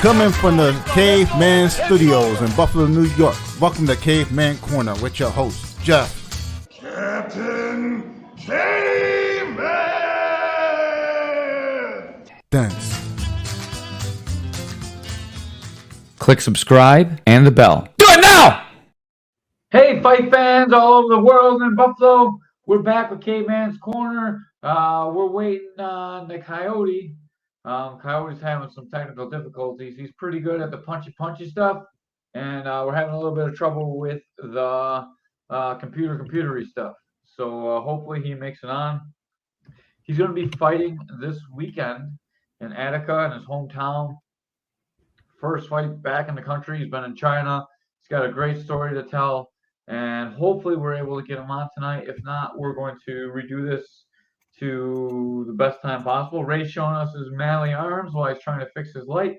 Coming from the Caveman Studios in Buffalo, New York. Welcome to Caveman Corner with your host, Jeff. Captain Caveman! Thanks. Click subscribe and the bell. Do it now! Hey, fight fans all over the world in Buffalo. We're back with Caveman's Corner. We're waiting on the Kyote. Kyote's having some technical difficulties. He's pretty good at the punchy stuff, and we're having a little bit of trouble with the computery stuff. So hopefully he makes it on. He's going to be fighting this weekend in Attica in his hometown. First fight back in the country. He's been in China. He's got a great story to tell, and hopefully we're able to get him on tonight. If not, we're going to redo this to the best time possible. Ray's showing us his manly arms while he's trying to fix his light.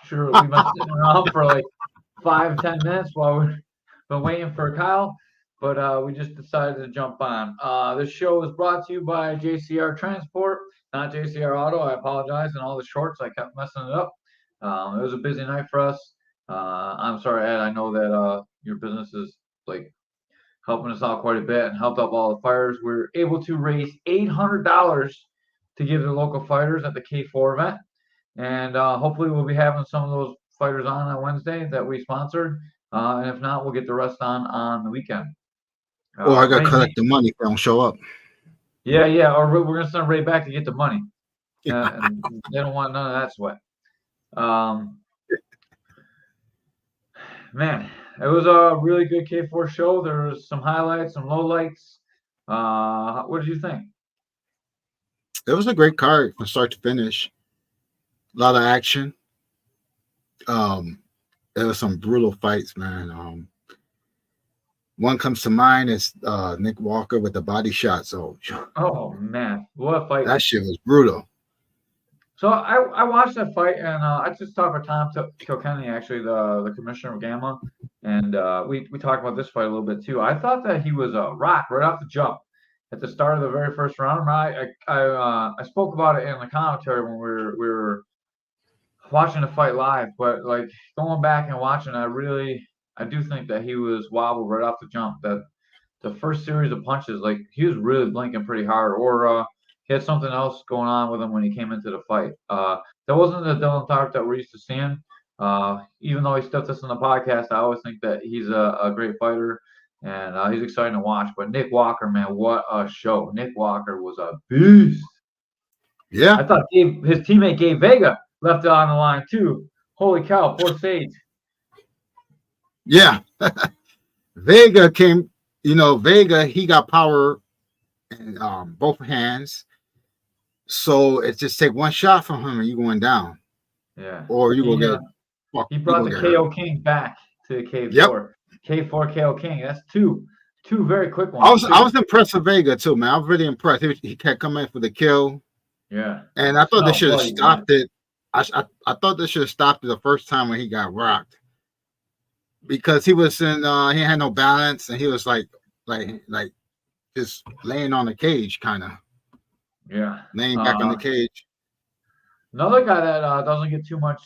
Sure, we've been sitting around for like 5-10 minutes while we've been waiting for Kyle, but we just decided to jump on. This show is brought to you by JCR Transport, not JCR Auto. I apologize. And all the shorts, I kept messing it up. It was a busy night for us. I'm sorry, Ed. I know that your business is like helping us out quite a bit and helped out all the fighters. We were able to raise $800 to give the local fighters at the K4 event. And hopefully we'll be having some of those fighters on Wednesday that we sponsored. And if not, we'll get the rest on the weekend. Or I got to collect the money if I don't show up. Yeah. Or we're going to send Ray back to get the money. And they don't want none of that sweat. Man, it was a really good K4 show. There was some highlights, some lowlights. What did you think? It was a great card from start to finish. A lot of action. There was some brutal fights, man. One comes to mind is Nick Walker with the body shot. So, oh man, what a fight! That shit was brutal. So I watched that fight, and I just talked with Tom Kilkenny, actually, the commissioner of Gamma, and we talked about this fight a little bit too. I thought that he was a rock right off the jump at the start of the very first round. I spoke about it in the commentary when we were watching the fight live, but like going back and watching, I do think that he was wobbled right off the jump. That the first series of punches, like he was really blinking pretty hard, or he had something else going on with him when he came into the fight. That wasn't the Dylan Tharp that we're used to seeing. Even though he stuffed us in the podcast, I always think that he's a great fighter, and he's exciting to watch. But Nick Walker, man, what a show. Nick Walker was a beast. Yeah. I thought his teammate Gabe Vega left it on the line, too. Holy cow, poor Sage. Yeah. Vega came, Vega, he got power in both hands. So it just take one shot from him and you're going down. Yeah. Or you will get. He brought the KO King back to the K4. Yep. K4 KO King. That's two very quick ones. I was impressed with Vega too, man. I was really impressed. He kept coming in for the kill. Yeah. And I thought they should have stopped it. I thought they should have stopped it the first time when he got rocked. Because he was in he had no balance and he was like just laying on the cage kind of. Yeah. Laying back on the cage. Another guy that doesn't get too much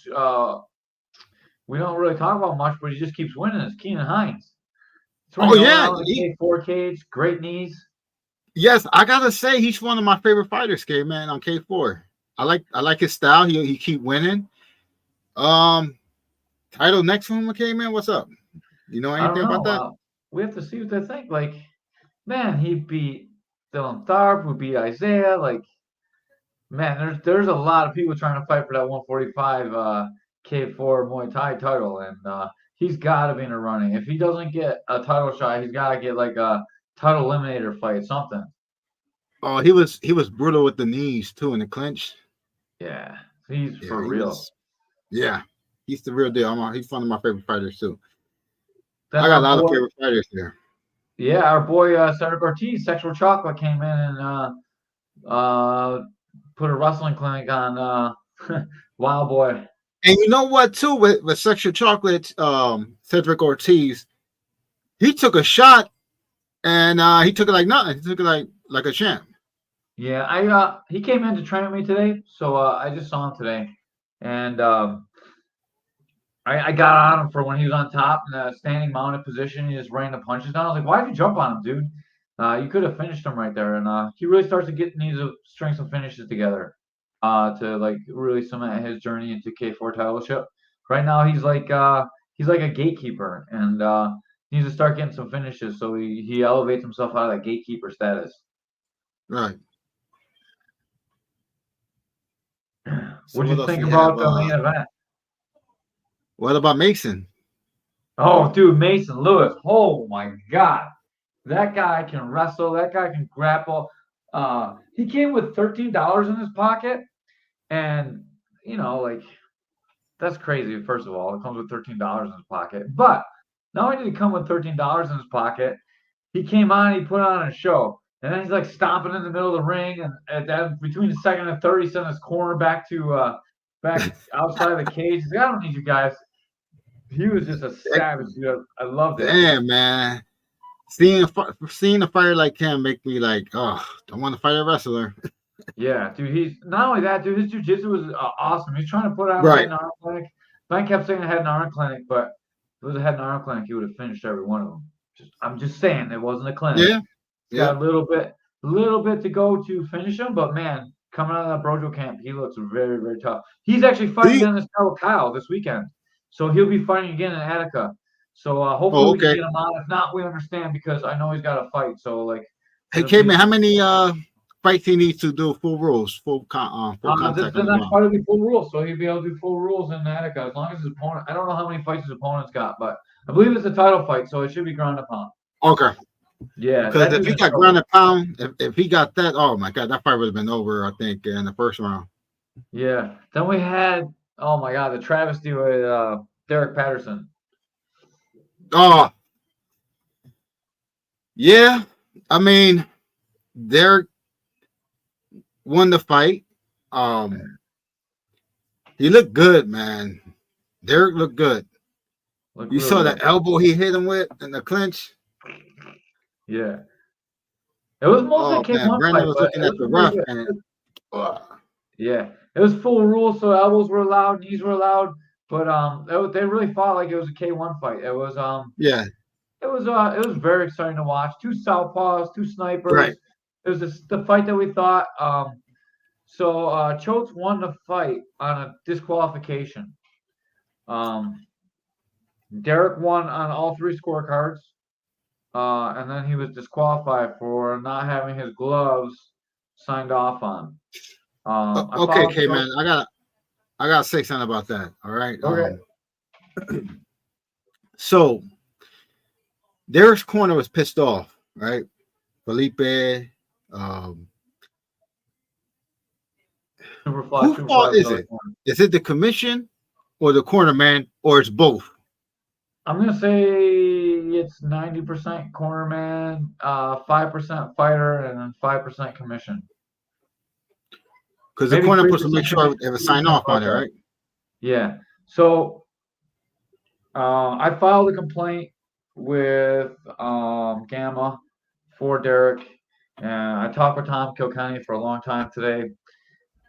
we don't really talk about much, but he just keeps winning is Keenan Hines. K4 cage, great knees. Yes, I gotta say he's one of my favorite fighters, man, on K4. I like his style. He keep winning. Title next to him, man. What's up? You know anything about that? We have to see what they think. Like, man, he beat Dylan Tharp, who beat Isaiah. Like, man, there's a lot of people trying to fight for that 145 K4 Muay Thai title, and he's got to be in a running. If he doesn't get a title shot, he's got to get like a title eliminator fight, something. Oh, he was brutal with the knees too in the clinch. Yeah, he's for real. He's the real deal. He's one of my favorite fighters too. Then I got a lot of favorite fighters there. Yeah, our boy Cedric Ortiz, Sexual Chocolate, came in and put a wrestling clinic on Wild Boy. And you know what, too, with Sexual Chocolate, Cedric Ortiz, he took a shot and he took it like nothing. He took it like a champ. Yeah, he came in to train with me today, so I just saw him today. And I got on him for when he was on top in the standing mounted position. He just ran the punches down. I was like, why did you jump on him, dude? You could have finished him right there. And he really starts to need to string some finishes together to like really cement his journey into K4 titleship. Right now he's like a gatekeeper and he needs to start getting some finishes so he elevates himself out of that gatekeeper status. Right. So What'd what you else think we have? about the main event? What about Mason? Oh, dude, Mason Lewis. Oh my God. That guy can wrestle. That guy can grapple. He came with $13 in his pocket, and like that's crazy. First of all, it comes with $13 in his pocket. But not only did he come with $13 in his pocket, he came on. He put on a show, and then he's like stomping in the middle of the ring, and at that between the second and 30, sent his corner back to back outside the cage. He's like, I don't need you guys. He was just a savage, dude. I loved it. Damn, man. Seeing a fighter like him make me like, oh, I want to fight a wrestler. Yeah, dude. He's not only that, dude. His jujitsu was awesome. He's trying to put out a head Right. and arm clinic. Ben kept saying a head and arm clinic, but if it was a head and arm clinic, he would have finished every one of them. I'm just saying it wasn't a clinic. Yeah. He's got a little bit to go to finish him, but man, coming out of that Brojo camp, he looks very, very tough. He's actually fighting on this fellow Kyle this weekend, so he'll be fighting again in Attica. So hopefully we can get him on. If not, we understand because I know he's got to fight. So like, hey, Caveman, how many fights he needs to do full rules, full contact? The next fight will be full rules, so he'll be able to do full rules in Attica as long as his opponent. I don't know how many fights his opponent's got, but I believe it's a title fight, so it should be ground and pound. Okay. Yeah, because if he got ground and pound, if he got that, oh my God, that fight would have been over. I think in the first round. Yeah. Then we had, oh my God, the travesty with Derek Patterson. Oh, yeah. I mean, Derek won the fight. He looked good, man. Derek looked good. You saw that elbow he hit him with in the clinch. Yeah. It was mostly man, Brandon was looking at the ref and yeah, it was full rules, so elbows were allowed, knees were allowed, but they really fought like it was a K1 fight. It was it was very exciting to watch. Two southpaws, two snipers. Right. It was the fight that we thought. So Kyote won the fight on a disqualification. Derek won on all three scorecards. And then he was disqualified for not having his gloves signed off on. Okay, Caveman, I gotta say something about that. All right. Okay. So Derek's corner was pissed off, right? Felipe. Whose fault is it? Is it the commission or the corner man, or it's both? I'm gonna say it's 90% corner man, 5% fighter, and then 5% commission. Because the corner supposed to make sure they have a sign off on it, right? Yeah. So I filed a complaint with Gamma for Derek, and I talked with Tom Kilkenny for a long time today.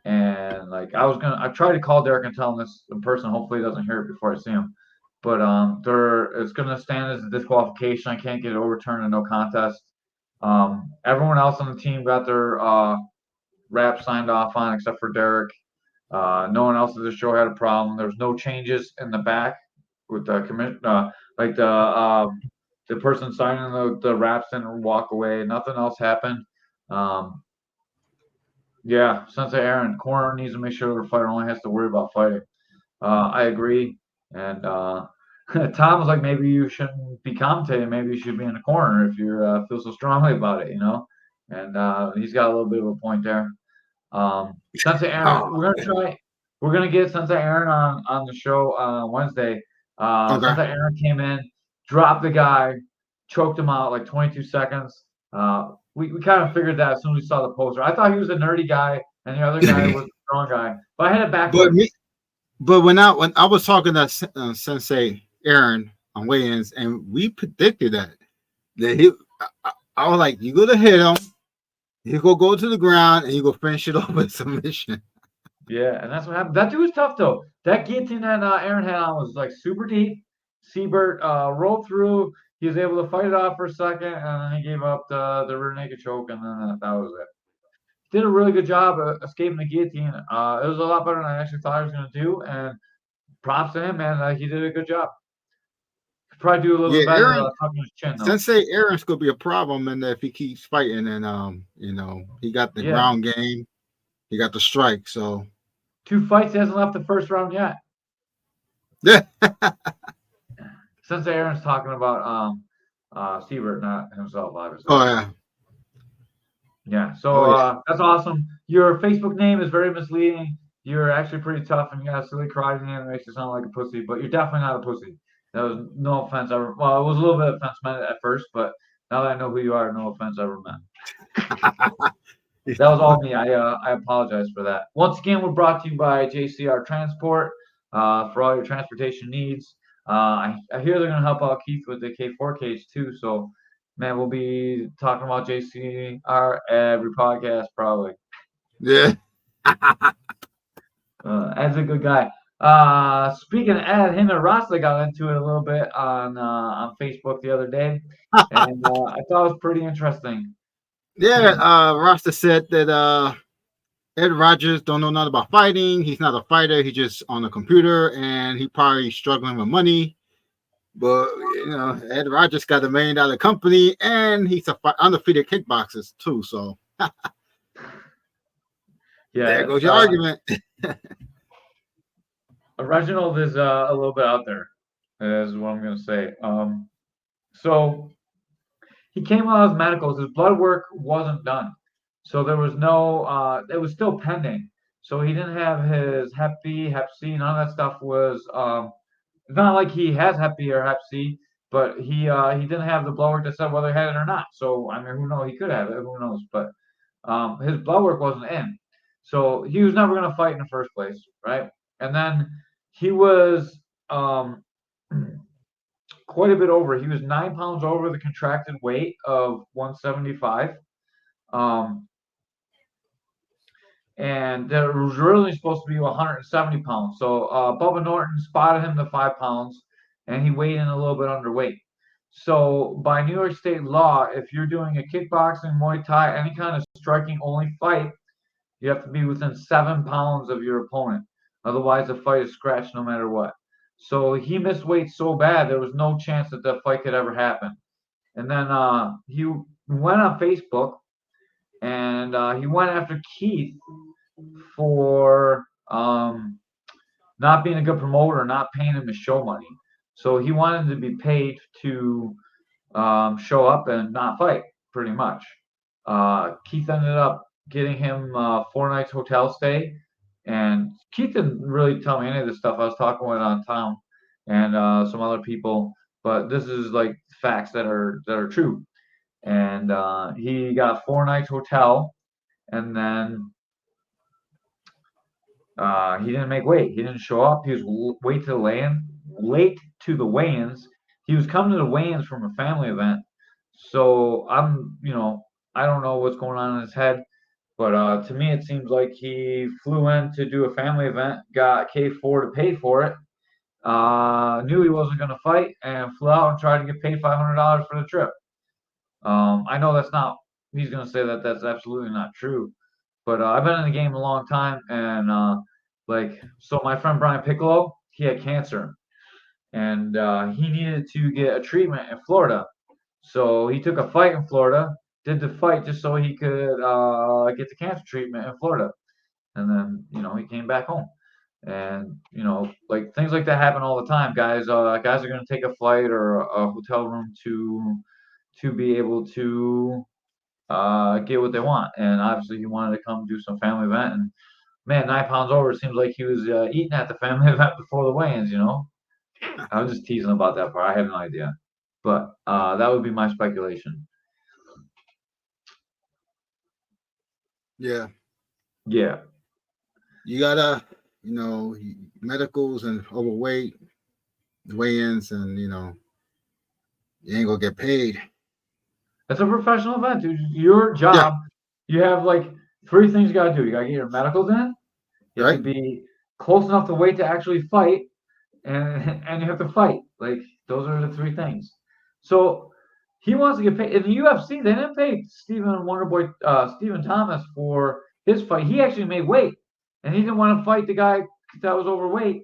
And like I tried to call Derek and tell him this in person. Hopefully, he doesn't hear it before I see him. But it's gonna stand as a disqualification. I can't get it overturned and no contest. Everyone else on the team got their wrap signed off on except for Derek. No one else at the show had a problem. There was no changes in the back with the commission, like the person signing the wraps didn't walk away. Nothing else happened. Yeah, Sensei Aaron, corner needs to make sure the fighter only has to worry about fighting. I agree. And Tom was like, maybe you shouldn't be commentating. Maybe you should be in the corner if you feel so strongly about it, And he's got a little bit of a point there. Sensei Aaron, we're gonna get Sensei Aaron on the show on Wednesday. Sensei Aaron came in, dropped the guy, choked him out like 22 seconds. We kind of figured that as soon as we saw the poster. I thought he was a nerdy guy, and the other guy was a strong guy. But I had it backwards. But when I was talking to Sensei Aaron on weigh-ins, and we predicted that I was like, you go to hit him, you go to the ground, and you go finish it off with submission. Yeah, and that's what happened. That dude was tough though. That guillotine that Aaron had on was like super deep. Siebert rolled through. He was able to fight it off for a second, and then he gave up the rear naked choke, and then that was it. Did a really good job escaping the guillotine. It was a lot better than I actually thought he was going to do, and props to him, man. He did a good job. Could probably do a little Yeah, bit better Aaron tucking his chin though. Sensei Aaron's gonna be a problem, and if he keeps fighting, and he got the Yeah, ground game, he got the strike. So 2 fights. He hasn't left the first round yet. yeah, Since Aaron's talking about Siebert, not himself, obviously. oh yeah, Yeah, oh so yeah, that's awesome. Your Facebook name is very misleading. You're actually pretty tough, and you got a silly cry name that makes you sound like a pussy, but you're definitely not a pussy. That was no offense ever. Well, it was a little bit of offense meant at first, but now that I know who you are, no offense ever meant. That was all me. I apologize for that. Once again, we're brought to you by JCR Transport for all your transportation needs. I hear they're going to help out Keith with the K4 cage too. So, man, we'll be talking about JCR every podcast probably. yeah. Ed's a good guy. Speaking of Ed, him and Rasta got into it a little bit on Facebook the other day, and I thought it was pretty interesting. Yeah, Rasta said that Ed Rogers don't know nothing about fighting. He's not a fighter. He's just on a computer, and he probably struggling with money. But Ed Rogers got $1 million company, and he's a undefeated kickboxer too. So Yeah, there it's goes your argument. Reginald is a little bit out there, is what I'm going to say. So he came out with medicals. His blood work wasn't done, so there was no. It was still pending. So he didn't have his Hep B, Hep C. None of that stuff was. It's not like he has Hep B or Hep C, but he didn't have the blood work that said whether he had it or not. So I mean, who knows? He could have it. Who knows? But his blood work wasn't in, so he was never going to fight in the first place, right? And then he was quite a bit over. He was 9 pounds over the contracted weight of 175. Um, and that was originally supposed to be 170 pounds. So Bubba Norton spotted him to 5 pounds, and he weighed in a little bit underweight. So by New York State law, if you're doing a kickboxing, Muay Thai, any kind of striking only fight, you have to be within 7 pounds of your opponent. Otherwise, the fight is scratched no matter what. So he missed weight so bad, there was no chance that the fight could ever happen. And then he went on Facebook and he went after Keith for not being a good promoter, not paying him his show money. So he wanted to be paid to show up and not fight, pretty much. Keith ended up getting him 4 nights hotel stay, and Keith didn't really tell me any of this stuff. I was talking with Tom and some other people, but this is like facts that are true. And he got 4 nights hotel, and then he didn't make weight. He didn't show up. He was late to the weigh-ins. He was coming to the weigh-ins from a family event. So I don't know what's going on in his head, but to me it seems like he flew in to do a family event, got K4 to pay for it, knew he wasn't going to fight, and flew out and tried to get paid $500 for the trip. I know that's not. He's going to say that that's absolutely not true. But I've been in the game a long time, and so my friend Brian Piccolo, he had cancer, and he needed to get a treatment in Florida. So he took a fight in Florida, did the fight just so he could get the cancer treatment in Florida, and then he came back home. And like things like that happen all the time. Guys are going to take a flight or a hotel room to be able to get what they want. And obviously, he wanted to come do some family event. And man, 9 pounds over, it seems like he was eating at the family event before the weigh-ins. I was just teasing about that part. I have no idea, but that would be my speculation. Yeah, Yeah, you gotta medicals and overweight, weigh-ins, and you ain't gonna get paid. it's a professional event, dude. Your Yeah, job, you have like 3 things you got to do. You got to get your medicals in, You have to be close enough to weight to actually fight, and you have to fight. Like those are the three things. So he wants to get paid in the UFC. They didn't pay Stephen Wonderboy, Stephen Thomas for his fight. He actually made weight, and he didn't want to fight the guy that was overweight,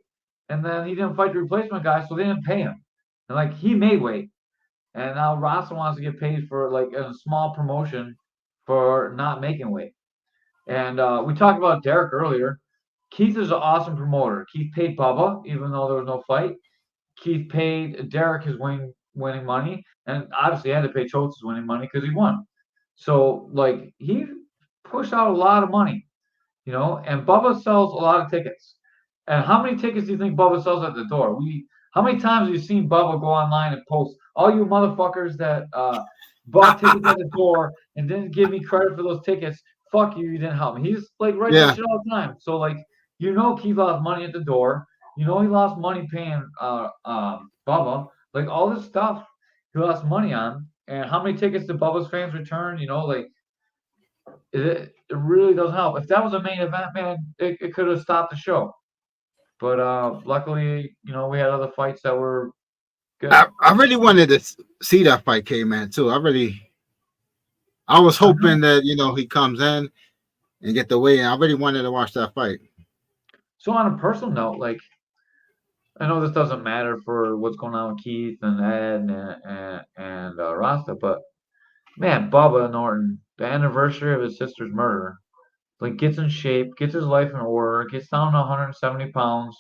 and then he didn't fight the replacement guy, so they didn't pay him. And like he made weight, and now Rasa wants to get paid for like a small promotion for not making weight. And we talked about Derek earlier. Keith is an awesome promoter. Keith paid Bubba, even though there was no fight. Keith paid Derek his winning money, and obviously had to pay Kyote his winning money because he won. So like he pushed out a lot of money, and Bubba sells a lot of tickets. And how many tickets do you think Bubba sells at the door? How many times have you seen Bubba go online and post, all you motherfuckers that bought tickets at the door and didn't give me credit for those tickets? Fuck you, you didn't help me. He's like writing that shit all the time. So like, Keith lost money at the door. He lost money paying Bubba. Like all this stuff he lost money on. And how many tickets did Bubba's fans return? Like it really doesn't help. If that was a main event, man, it could have stopped the show. But luckily, we had other fights that were good. I really wanted to see that fight, Caveman, too. I was hoping that he comes in and get the weigh-in. I really wanted to watch that fight. So on a personal note, like I know this doesn't matter for what's going on with Keith and Ed and Rasta, but man, Bubba Norton, the anniversary of his sister's murder, like gets in shape, gets his life in order, gets down to 170 pounds.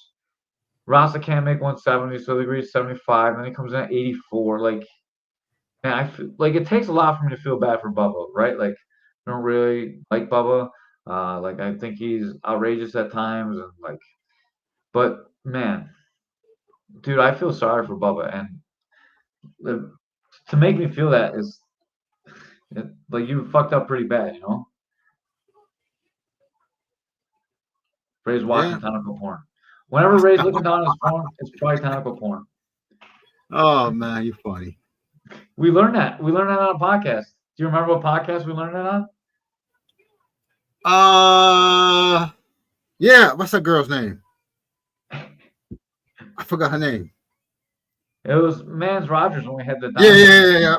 Rasta can't make 170, so they agree 75, and he comes in at 84. Like, man, I feel like it takes a lot for me to feel bad for Bubba, right? Like, I don't really like Bubba. Like, I think he's outrageous at times, and like, but man, dude, I feel sorry for Bubba, and to make me feel that is like you fucked up pretty bad, Ray's watching tentacle porn. Whenever Ray's looking down his phone, it's probably tentacle porn. Oh man, you're funny. We learned that. We learned that on a podcast. Do you remember what podcast we learned that on? Yeah. What's that girl's name? I forgot her name. It was Mans Rogers when we had the Yeah.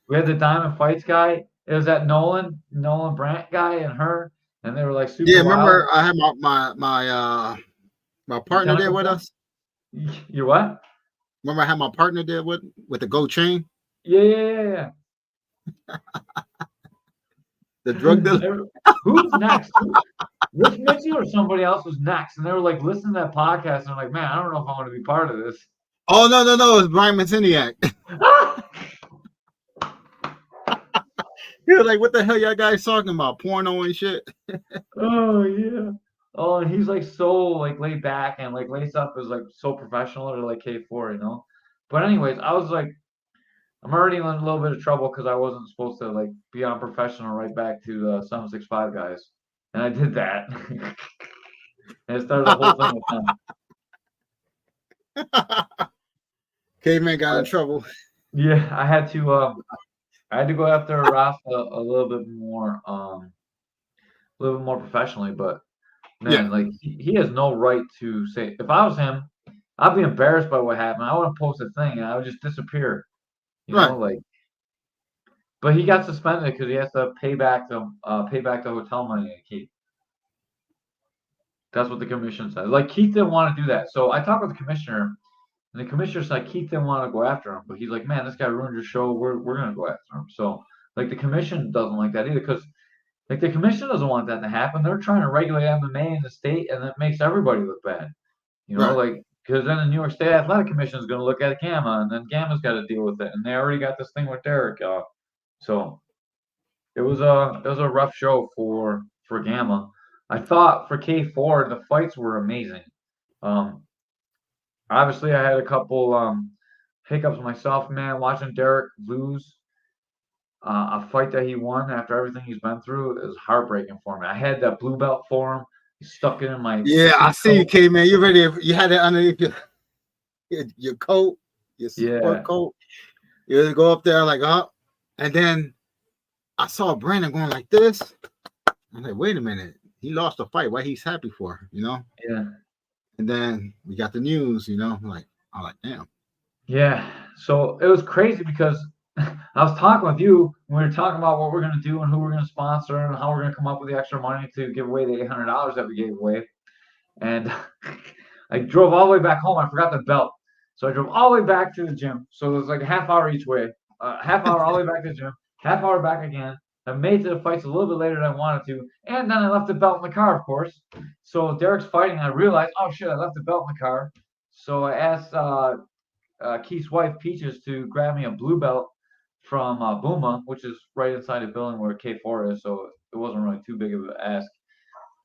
We had the Diamond Fights guy. It was that Nolan Brandt guy and her, and they were like super. Yeah, remember wild. I had my partner there with us. You what? Remember I had my partner there with the gold chain. Yeah. The drug dealer. Who's next? Rich Mitchell or somebody else was next, and they were like listening to that podcast, and I'm like, man, I don't know if I want to be part of this. Oh no, it's Brian Manciniak. He was like, what the hell y'all guys talking about? Porno and shit. Oh yeah. Oh, and he's like so like laid back and like Lace Up is like so professional or like K4, But anyways, I was like, I'm already in a little bit of trouble because I wasn't supposed to like be unprofessional right back to the 765 guys, and I did that. And it started the whole thing with them. Caveman got in trouble. Yeah, I had to go after Rasta a little bit more professionally, but man, like he has no right to say. If I was him, I'd be embarrassed by what happened. I wouldn't post a thing, and I would just disappear. Like. But he got suspended because he has to pay back the hotel money to Keith. That's what the commission said. Like Keith didn't want to do that, so I talked with the commissioner, and the commissioner said Keith didn't want to go after him, but he's like, man, this guy ruined your show. We're gonna go after him. So like the commission doesn't like that either because like the commission doesn't want that to happen. They're trying to regulate MMA in the state, and it makes everybody look bad. Like because then the New York State Athletic Commission is going to look at Gamma, and then Gamma's got to deal with it, and they already got this thing with Derek. So it was a rough show for Gamma. I thought for K4 the fights were amazing. Obviously I had a couple hiccups myself, man. Watching Derek lose a fight that he won after everything he's been through is heartbreaking for me. I had that blue belt for him. He stuck it in my I see you, Caveman. You ready? You had it underneath your coat, your sport coat. You go up there like and then I saw Brandon going like this. I'm like, wait a minute. he lost the fight. What he's happy for, you know? Yeah. And then we got the news, you know, like I'm like, damn. Yeah. So it was crazy because I was talking with you. We were talking about what we're gonna do and who we're gonna sponsor and how we're gonna come up with the extra money to give away the $800 that we gave away. And I drove all the way back home. I forgot the belt, so I drove all the way back to the gym. So it was like a half hour each way. Half hour all the way back to the gym, half hour back again. I made it to the fights a little bit later than I wanted to, and then I left the belt in the car, of course. So Derek's fighting. I realized, oh shit, I left the belt in the car. So I asked Keith's wife Peaches to grab me a blue belt from Buma, which is right inside the building where K4 is. So it wasn't really too big of an ask.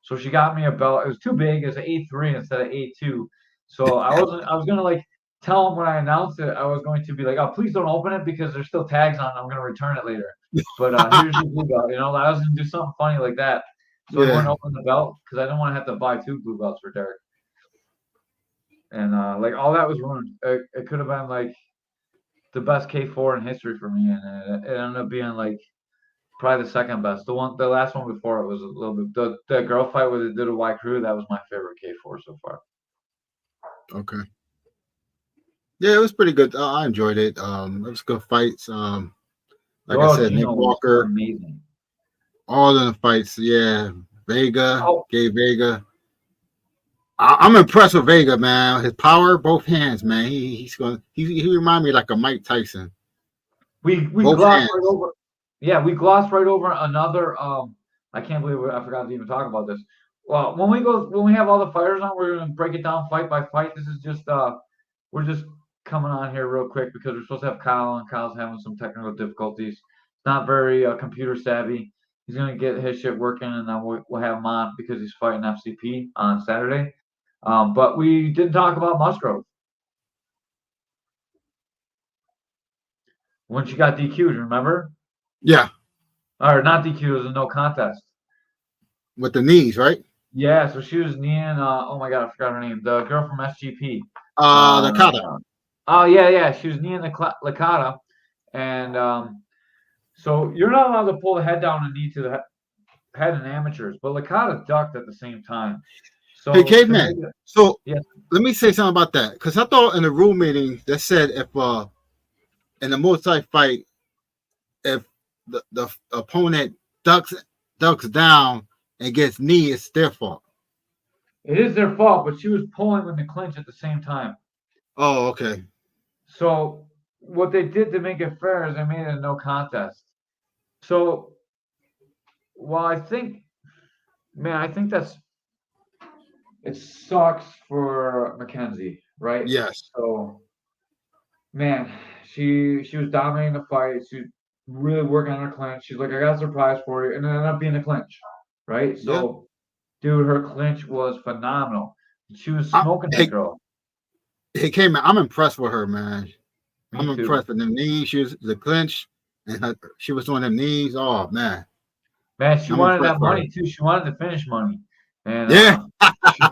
So she got me a belt. It was too big. It was an A3 instead of A2. So I was gonna like tell him when I announced it, I was going to be like, oh, please don't open it because there's still tags on it. I'm gonna return it later. But here's your blue belt. You know, I was gonna do something funny like that. So I wouldn't Yeah. open the belt because I didn't want to have to buy two blue belts for Derek. And like all that was ruined. It could have been like the best K4 in history for me, and it ended up being like probably the second best. The last one before it was a little bit. The girl fight where they did a Y crew. That was my favorite K4 so far. Okay. Yeah, it was pretty good. I enjoyed it. It was good fights. Like I Doyle said, Nick Gino was Walker, amazing. all of the fights. Yeah, Vega, Oh, gave Vega. I'm impressed with Vega, man. His power, both hands, man. He remind me like a Mike Tyson. we Both glossed right hands. over. Yeah, we glossed right over another. I can't believe I forgot to even talk about this. Well, when we have all the fighters on, we're gonna break it down fight by fight. This is just we're just coming on here real quick because we're supposed to have Kyle, and Kyle's having some technical difficulties. He's not very computer savvy. He's gonna get his shit working, and then we'll have him on because he's fighting FCP on Saturday. But we didn't talk about Musgrove when she got DQ'd. Remember? Yeah, Or not DQ'd. It was a no contest. with the knees, right? Yeah, so she was kneeing. Oh my god, I forgot her name. The girl from SGP. The kata. Oh yeah, yeah. She was kneeing the Licata, and so you're not allowed to pull the head down and knee to the head in amateurs, but Licata ducked at the same time. Hey, So to caveman. make it, So yeah, let me say something about that because I thought in the rule meeting that said if in a multi fight if the opponent ducks down and gets knee, it's their fault. it is their fault, but she was pulling in the clinch at the same time. Oh, okay. So what they did to make it fair is they made it a no contest. So well, I think that's it sucks for Mackenzie, right? Yes. So, man, she was dominating the fight. She really working on her clinch. She's like, I got a surprise for you, and it ended up being a clinch, right? Yep. So, dude, her clinch was phenomenal. She was I, smoking that hey, girl. hey, Caveman, I'm impressed with her, man. I'm Me too, impressed with them knees. She was the clinch, and she was doing them knees. Oh man, man. She I'm wanted impressed that with her. money too. She wanted the finish money, and Yeah, she,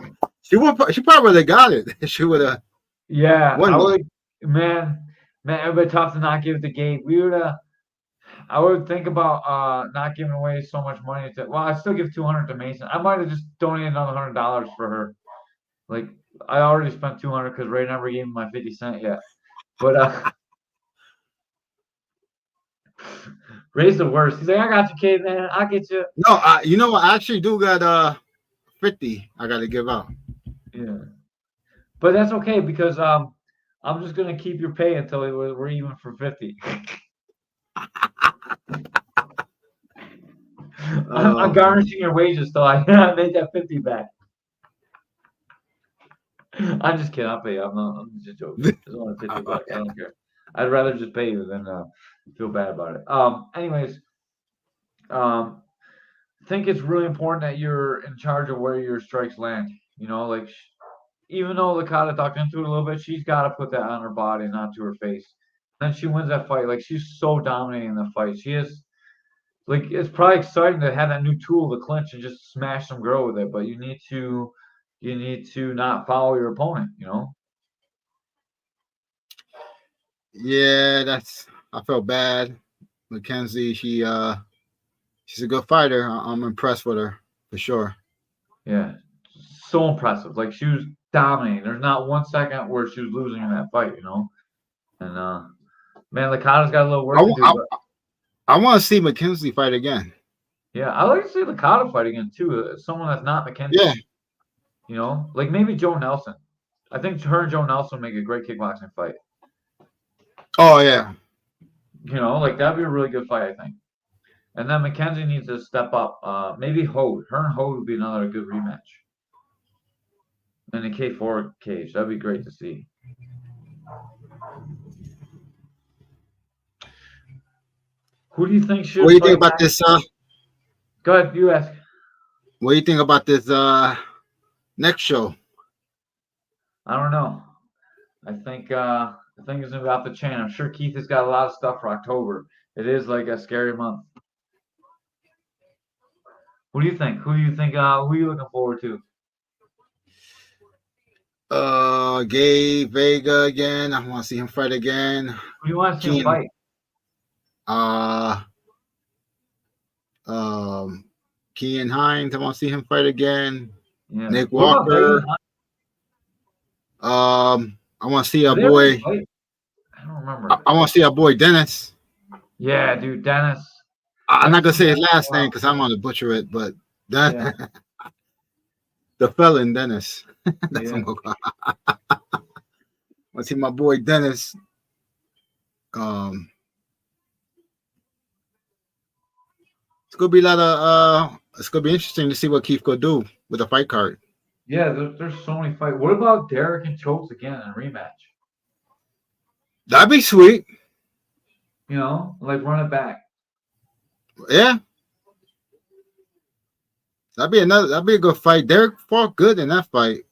she would. She probably would have got it. She would have yeah, won I that. would, man, it would be tough to not give it to Gabe. We would have. I would think about not giving away so much money to. Well, I still give 200 to Mason. I might have just donated another $100 for her. Like I already spent 200 because Ray never gave me my 50 cent yet. But Ray's the worst. He's like, I got you, kid, man. I'll get you. No, you know what? I actually do got 50. I got to give out. Yeah, but that's okay because I'm just gonna keep your pay until we're even for 50. I'm Oh, garnishing your wages till I make that 50 back. I'm just kidding. I'll pay you. I'm just joking. It's only 50 bucks. I don't care. I'd rather just pay you than feel bad about it. Anyways, um, think it's really important that you're in charge of where your strikes land. You know, like even though Licata talked into it a little bit, she's got to put that on her body, not to her face. Then she wins that fight. Like she's so dominating in the fight. She is like it's probably exciting to have that new tool, the clinch, and just smash some girl with it. But you need to not follow your opponent. You know. yeah. That's. I felt bad. Mackenzie, she's a good fighter. I'm impressed with her for sure. Yeah, so impressive. Like she was dominating. There's not 1 second where she was losing in that fight, you know. And man, Licata's got a little work to do, but I want to see McKenzie fight again. yeah, I like to see Licata fight again too. Someone that's not McKenzie. Yeah. You know, like maybe Joe Nelson. I think her and Joe Nelson make a great kickboxing fight. Oh yeah. You know, like that'd be a really good fight, I think. And then McKenzie needs to step up. Maybe Hode. Her and Hode would be another good rematch. In the K4 cage. That'd be great to see. Who do you think should What do you think fight about next? this? Go ahead, you ask. What do you think about this next show? I don't know. I think it's gonna be off the chain. I'm sure Keith has got a lot of stuff for October. It is like a scary month. What do you think? Who do you think? Who are you looking forward to? Gabe Vega again. I want to see him fight again. Who do you want to see him fight? Kean Hines. I want to see him fight again. Yeah. Nick What about Walker. Vega? I want to see our Did they ever boy. fight? I don't remember. I want to see our boy Dennis. Yeah, dude, Dennis. I'm not gonna say his last name because I'm gonna butcher it, but Yeah. the felon Dennis. That's Yeah. what I'm gonna want to see my boy Dennis. It's gonna be a lot of it's gonna be interesting to see what Keith gonna do with the fight card. Yeah, there's so many fights. What about Derek and Chokes again in a rematch? That'd be sweet. You know, like run it back. Yeah. That'd be a good fight. Derek fought good in that fight.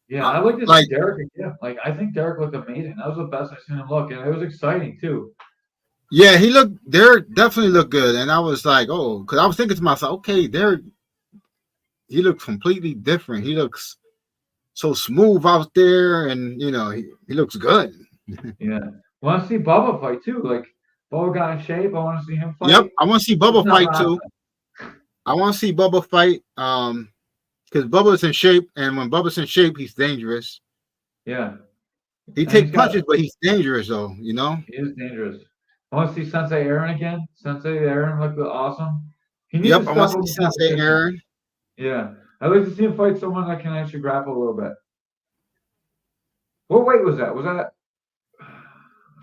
Yeah, I'd like to see Derek again. Like I think Derek looked amazing. That was the best I've seen him look, and it was exciting too. Yeah, Derek definitely looked good. And I was like, oh, because I was thinking to myself, okay, Derek, he looks completely different. He looks so smooth out there, and you know, he looks good. Yeah. Want to see Bubba fight too. Like Bubba got in shape. I want to see him fight. Yep, I want to see Bubba fight Not too. I want to see Bubba fight. Because Bubba's in shape, and when Bubba's in shape, he's dangerous. Yeah. He And takes punches, but he's dangerous though, you know? He is dangerous. I want to see Sensei Aaron again. Sensei Aaron looked awesome. He needs Yep, to I want step to up see the Sensei competition. Aaron. Yeah. I'd like to see him fight someone that can actually grapple a little bit. What weight was that? Was that I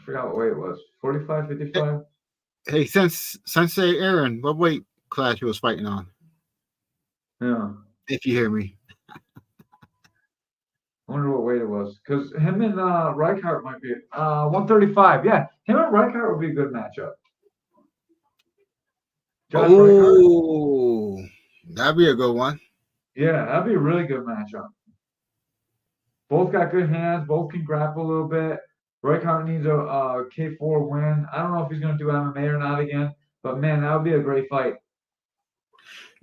forgot what weight it was. 45, 55? Hey, Sensei Aaron, what weight class you was fighting on? Yeah. If you hear me. I wonder what weight it was. Because him and Reichart might be 135. Yeah. Him and Reichart would be a good matchup. Josh Reichart? Oh, that'd be a good one. Yeah, that'd be a really good matchup. Both got good hands. Both can grapple a little bit. Reichart needs a K4 win. I don't know if he's going to do MMA or not again, but man, that would be a great fight.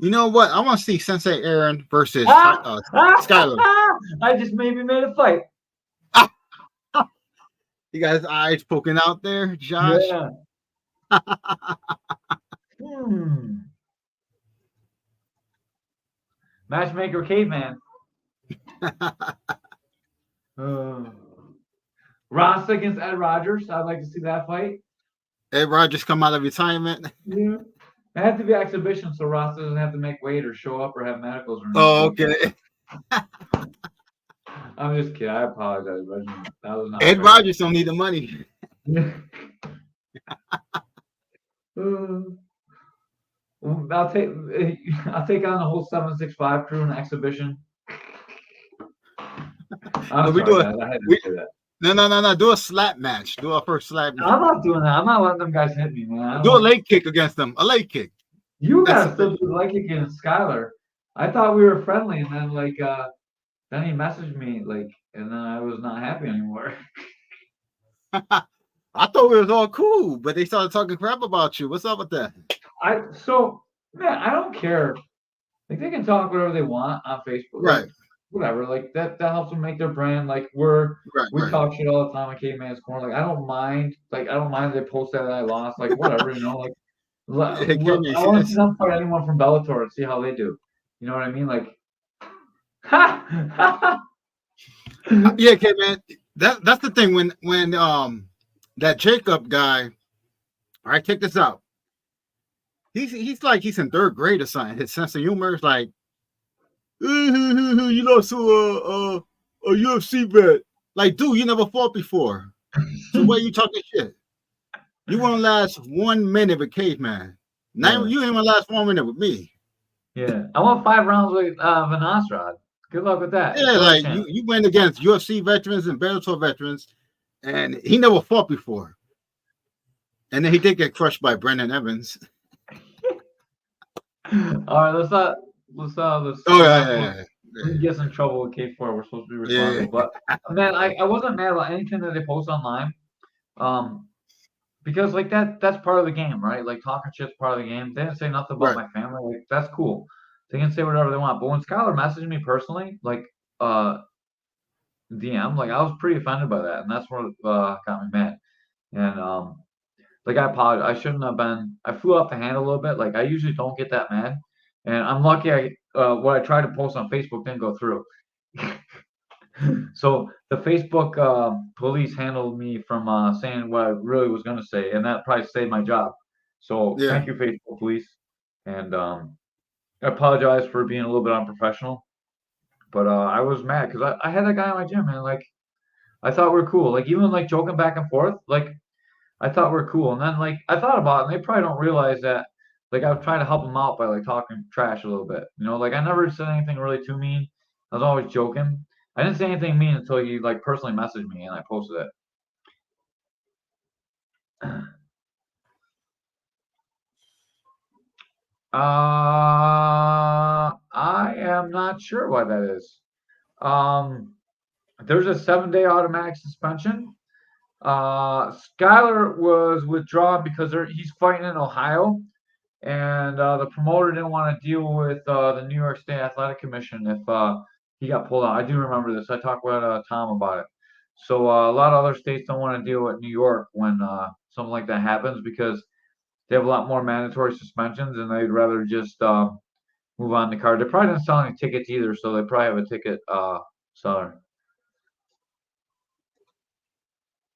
You know what? I want to see Sensei Aaron versus Skyler. I just maybe made a fight. You got his eyes poking out there, Josh. Yeah. Matchmaker Caveman. Ross against Ed Rogers. I'd like to see that fight. Ed Rogers come out of retirement. Yeah. It had to be exhibition so Ross doesn't have to make weight or show up or have medicals or anything. Oh, okay. I'm just kidding. I apologize, Reggie. That was not Ed fair. Rogers don't need the money. I'll take on the whole 765 crew in exhibition. I'm sorry, guys. I had to say that. No. Do a slap match. Do a first slap match. I'm not doing that. I'm not letting them guys hit me, man. Do a leg kick against them. A leg kick. You guys still do the leg kick against Skyler. I thought we were friendly, and then then he messaged me and then I was not happy anymore. I thought we was all cool, but they started talking crap about you. What's up with that? Man, I don't care. Like they can talk whatever they want on Facebook. Right. Whatever. Like that helps them make their brand. Like we talk shit all the time on Caveman's Corner. Like I don't mind. Like I don't mind if they post that I lost. Like whatever, you know. Like I want to see them fight anyone from Bellator and see how they do. You know what I mean? Like Yeah, okay, man. That's the thing when that Jacob guy. All right, check this out. He's like he's in third grade or something. His sense of humor is like, you lost a UFC bet. Like, dude, you never fought before. So why are you talking shit? You won't last 1 minute with Caveman. Now Yeah. you ain't gonna last 1 minute with me. Yeah. I want 5 rounds with Van Ostrad. Good luck with that. You Yeah, still have a like chance. you went against UFC veterans and Bellator veterans, and he never fought before. And then he did get crushed by Brendan Evans. All right, let's Oh not yeah, we get in trouble with K4. We're supposed to be yeah. responsible. But man, I wasn't mad about anything that they post online. Um, because like that's part of the game, right? Like talking shit's part of the game. They didn't say nothing about Right. my family. Like that's cool. They can say whatever they want. But when Skylar messaged me personally, like DM, like I was pretty offended by that, and that's what got me mad. And like I apologize. I shouldn't have been. I flew off the handle a little bit. Like I usually don't get that mad, and I'm lucky. What I tried to post on Facebook didn't go through. So the Facebook police handled me from saying what I really was going to say, and that probably saved my job. So Yeah. thank you, Facebook police, and I apologize for being a little bit unprofessional. But I was mad because I had that guy in my gym, man. Like I thought we are cool. Like even like joking back and forth. Like I thought we're cool. And then like I thought about it, and they probably don't realize that like I was trying to help them out by like talking trash a little bit. You know, like I never said anything really too mean. I was always joking. I didn't say anything mean until he like personally messaged me and I posted it. I am not sure why that is. Um, there's a 7-day automatic suspension. Skyler was withdrawn because he's fighting in Ohio, and the promoter didn't want to deal with the New York State Athletic Commission if he got pulled out. I do remember this. I talked with Tom about it. So a lot of other states don't want to deal with New York when something like that happens because they have a lot more mandatory suspensions, and they'd rather just move on the card. They probably didn't sell any tickets either, so they probably have a ticket seller.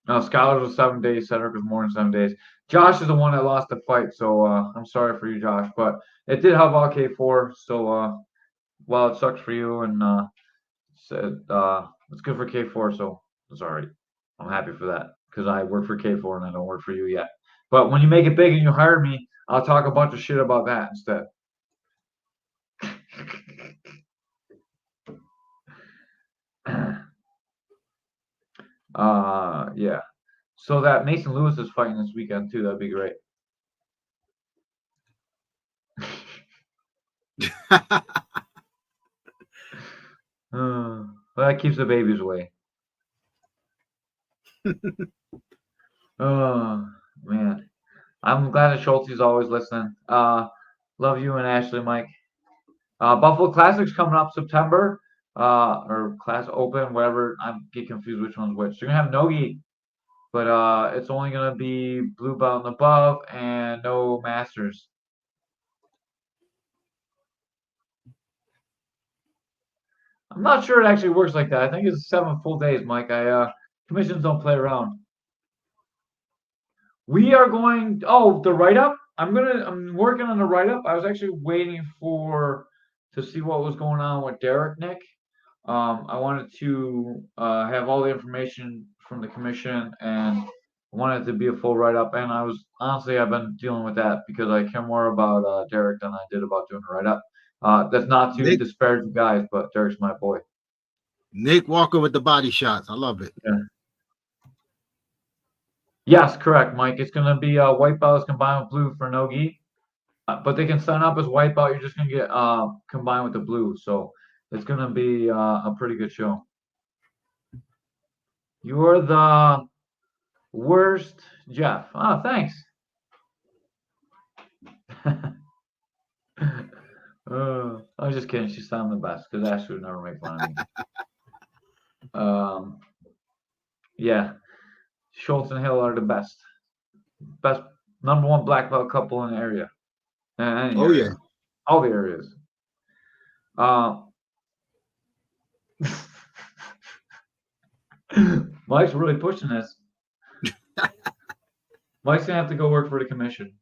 No, Scholars was 7 days. Cedric was more than 7 days. Josh is the one that lost the fight, so I'm sorry for you, Josh. But it did help out K4, so while it sucks for you and said it's good for K4, so it's all right. I'm happy for that because I work for K4 and I don't work for you yet. But when you make it big and you hire me, I'll talk a bunch of shit about that instead. Yeah. So that Mason Lewis is fighting this weekend too. That'd be great. Well, that keeps the babies away. Oh man, I'm glad that Schultz is always listening. Love you and Ashley, Mike. Buffalo Classic's coming up September. Or Class Open, whatever. I get confused which one's which. You're gonna have Nogi, but it's only gonna be blue belt and above, and no masters. I'm not sure it actually works like that. I think it's 7 full days, Mike. Commissions don't play around. We are going. Oh, the write up. I'm working on the write up. I was actually waiting to see what was going on with Derek Nick. I wanted to have all the information from the commission and wanted it to be a full write up. And I've been dealing with that because I care more about Derek than I did about doing a write up. That's not to Nick disparage you guys, but Derek's my boy. Nick Walker with the body shots. I love it. Yeah. Yes, correct, Mike. It's going to be white belts combined with blue for no-gi. But they can sign up as white belt. You're just going to get combined with the blue. So it's going to be a pretty good show. You're the worst, Jeff. Oh, thanks. I was just kidding. She sounded the best because Ashley would never make fun of me. Yeah. Schultz and Hill are the best. Best number one black belt couple in the area. Any Oh area. yeah. All the areas. Mike's really pushing this. Mike's gonna have to go work for the commission.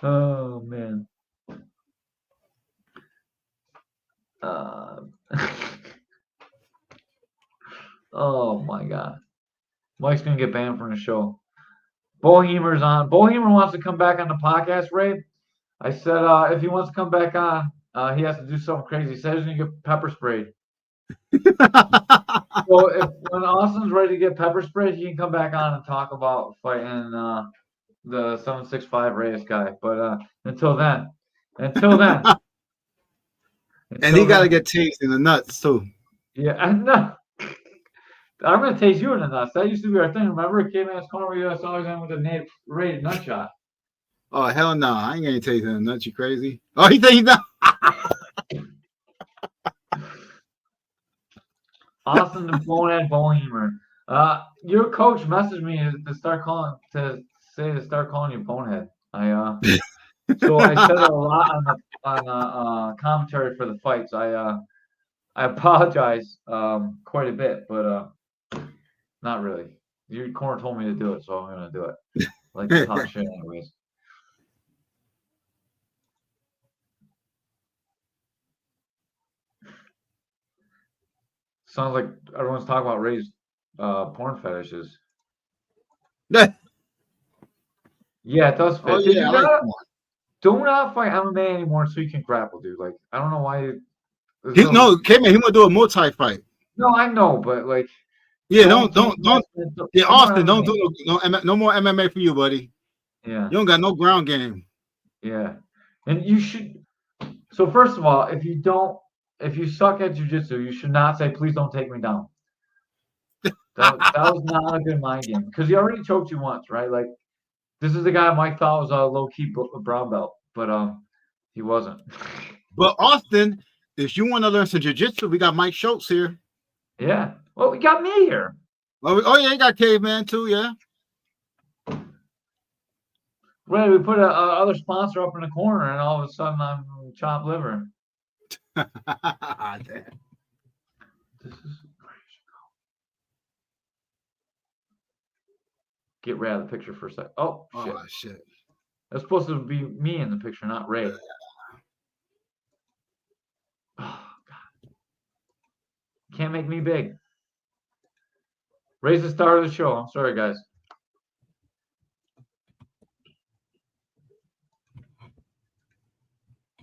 Oh man. Oh my God. Mike's gonna get banned from the show. Bohemer's on. Bohemer wants to come back on the podcast, Ray. I said if he wants to come back on, he has to do something crazy. He says he's gonna get pepper sprayed. So when Austin's ready to get pepper sprayed, he can come back on and talk about fighting the 765 Reyes guy. But until then, And he got to get tased in the nuts too. Yeah, I know. I'm gonna taste you in the nuts. That used to be our thing. Remember, Caveman's corner, we always end with a Nate rated nut shot. Oh hell no! I ain't gonna taste in the nuts. You crazy? Oh, he think he's not. Austin the bonehead Bohemer. Your coach messaged me to start calling you bonehead. So I said it a lot on commentary for the fights. I apologize quite a bit, but not really. Your corner told me to do it, so I'm gonna do it. I like to talk shit anyways. Sounds like everyone's talking about Ray's porn fetishes. Yeah, it does fit. Oh yeah, Do not fight MMA anymore so you can grapple, dude. Like, I don't know why. Caveman, he want to do a multi fight. No, I know, but like. Yeah, don't. Yeah, Austin, don't do no more MMA for you, buddy. Yeah. You don't got no ground game. Yeah, and you should. So first of all, if you suck at jiu-jitsu, you should not say, "Please don't take me down." That was not a good mind game because he already choked you once, right? Like, this is the guy Mike thought was a low-key brown belt, but he wasn't. But Austin, if you want to learn some jiu-jitsu, we got Mike Schultz here. Yeah. Well, we got me here. Oh yeah, you got Caveman too, yeah. Right, we put a other sponsor up in the corner, and all of a sudden I'm chopped liver. Damn. This is crazy. Get Ray out of the picture for a sec. Oh shit. That's supposed to be me in the picture, not Ray. Oh God. Can't make me big. Ray's the star of the show. I'm sorry, guys.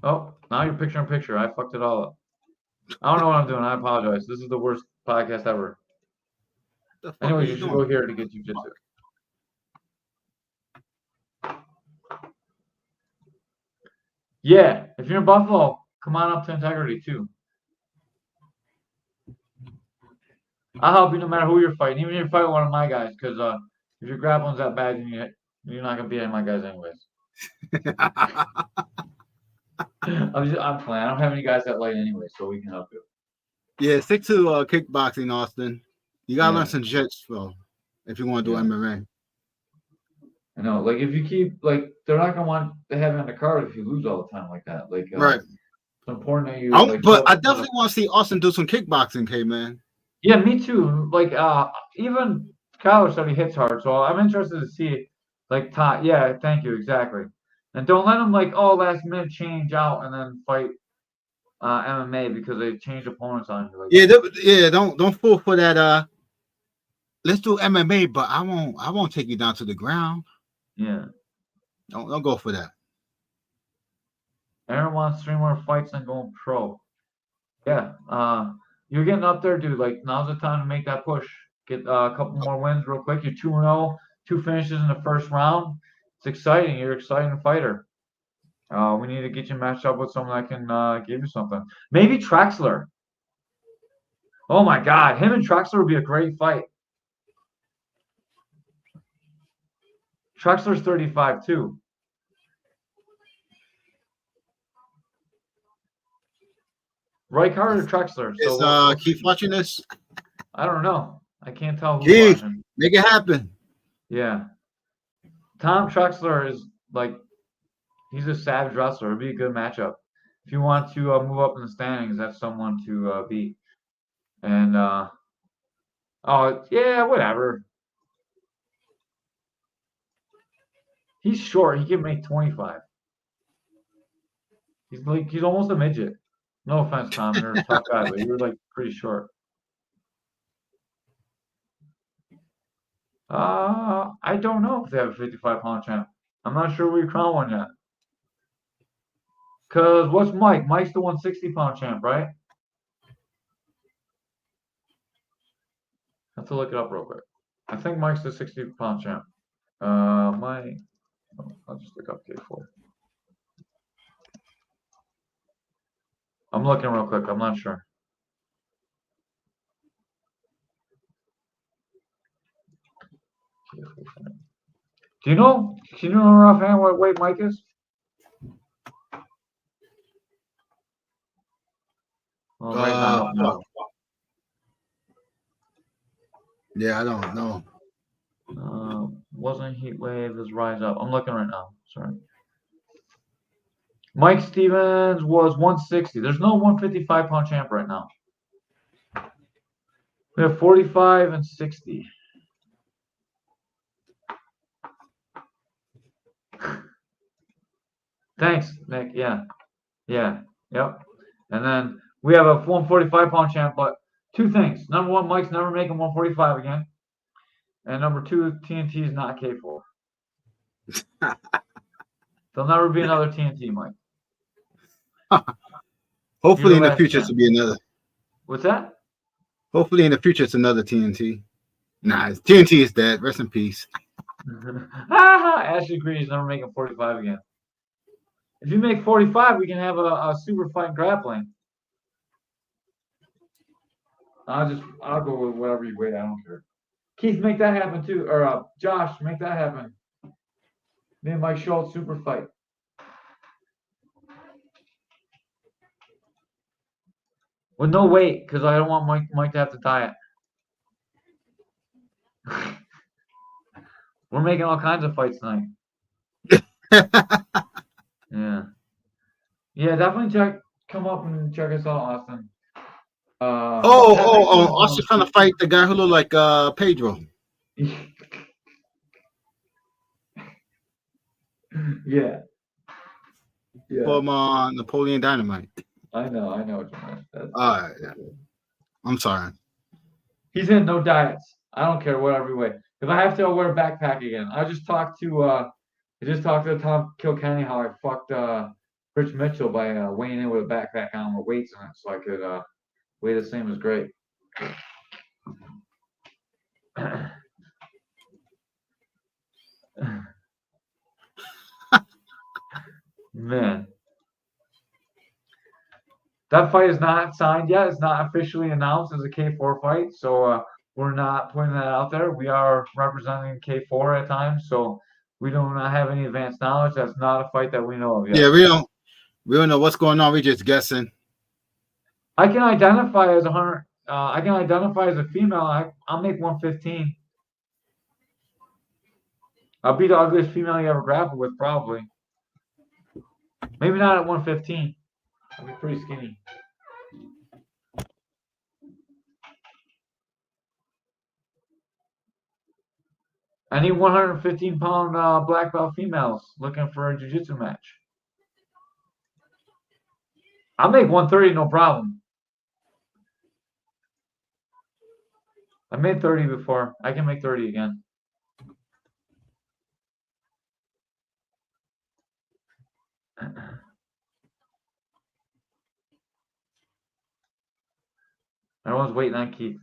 Oh, now you're picture in picture. I fucked it all up. I don't know what I'm doing. I apologize. This is the worst podcast ever. Anyways, you should go here to get jiu-jitsu. Yeah, if you're in Buffalo, come on up to Integrity too. I'll help you no matter who you're fighting, even if you're fighting one of my guys, because if your grappling's that bad, you're not gonna beat any of my guys anyways. I'm playing. I don't have any guys that light anyway, so we can help you. Yeah, stick to kickboxing, Austin. You gotta learn some jiu-jitsu if you want to do MMA. I know, like if you keep they're not gonna want to have you on the card if you lose all the time like that. Like right. It's important that you. But I definitely want to see Austin do some kickboxing, man. Yeah, me too. Like even Kyler said he hits hard, so I'm interested to see yeah, thank you, exactly. And don't let them last minute change out and then fight MMA because they changed opponents on you. Don't fall for that. Let's do MMA, but I won't take you down to the ground. Yeah. Don't go for that. Aaron wants 3 more fights and going pro. Yeah. You're getting up there, dude. Like, now's the time to make that push. Get a couple more wins real quick. You're 2-0, 2 finishes in the first round. It's exciting. You're an exciting fighter. We need to get you matched up with someone that can give you something. Maybe Traxler. Oh my God, him and Traxler would be a great fight. Traxler's 35 too. Reichard or Traxler? Is Keith watching this? I don't know. I can't tell who's Keith, watching. make it happen. Yeah. Tom Traxler is he's a savage wrestler. It'd be a good matchup. If you want to move up in the standings, that's someone to beat. And oh yeah, whatever. He's short. He can make 25. He's almost a midget. No offense, Tom. You're a tough guy, but you're like pretty short. I don't know if they have a 55-pound champ. I'm not sure we crown one yet. Cause what's Mike? Mike's the 160-pound champ, right? I have to look it up real quick. I think Mike's the 60-pound champ. Mike. I'll just look up K4. I'm looking real quick. I'm not sure. Do you know? Can you know offhand what weight Mike is? Well, right now, no. Yeah, I don't know. Wasn't heat wave is rise up. I'm looking right now. Sorry. Mike Stevens was 160. There's no 155-pound champ right now. We have 45 and 60. Thanks, Nick. Yeah. Yep. And then we have a 145-pound champ, but two things. Number one, Mike's never making 145 again. And number two, TNT is not K4. There'll never be another TNT, Mike. Hopefully in the future to be another. What's that? Hopefully in the future it's another TNT. Nah, TNT is dead. Rest in peace. Ashley Green is never making 45 again. If you make 45, we can have a super fight grappling. I'll go with whatever you weigh. I don't care. Keith, make that happen too. Or Josh, make that happen. Me and Mike Schultz super fight. With no weight, because I don't want Mike to have to diet. We're making all kinds of fights tonight. Yeah. Yeah, definitely come up and check us out, Austin. Austin trying to fight the guy who looked like Pedro. Yeah. From Napoleon Dynamite. I know what you meant. All right. Yeah. I'm sorry. He's in no diets. I don't care whatever you weigh. If I have to, I'll wear a backpack again. I just talked to Tom Kilkenny how I fucked Rich Mitchell by weighing in with a backpack on with weights in it, so I could weigh the same as Greg. Man. That fight is not signed yet. It's not officially announced as a K4 fight, so we're not putting that out there. We are representing K4 at times, so we do not have any advanced knowledge. That's not a fight that we know of yet. Yeah, we don't know what's going on. We're just guessing. I can identify as I can identify as a female. I'll make 115. I'll be the ugliest female you ever grappled with, probably. Maybe not at 115. I'll be pretty skinny. I need 115-pound black belt females looking for a jiu-jitsu match. I'll make 130, no problem. I made 30 before. I can make 30 again. Everyone's waiting on Keith.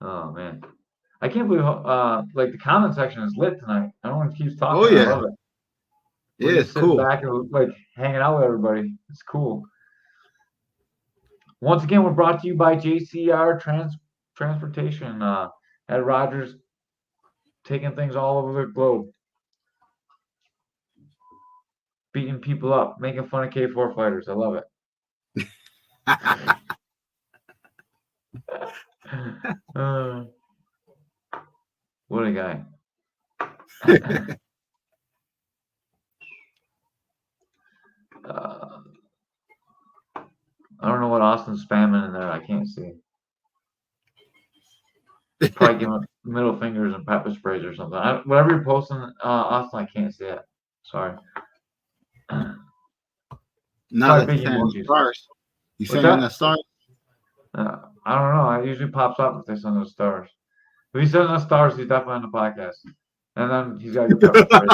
Oh man, I can't believe like the comment section is lit tonight. Everyone keeps talking. Oh yeah, I love it. We're just cool. Sitting back and like hanging out with everybody. It's cool. Once again, we're brought to you by JCR Transportation at Rogers, taking things all over the globe, beating people up, making fun of K4 fighters. I love it. What a guy. I don't know what Austin's spamming in there. I can't see. Probably giving middle fingers and pepper sprays or something. Whatever you're posting, Austin, I can't see it. Sorry. Not Probably like big you sending the emojis. stars. You What's sending the that? stars? I don't know. It usually pops up if they send us stars. If he sends us stars, he's definitely on the podcast. And then he's got to get pepper sprayed.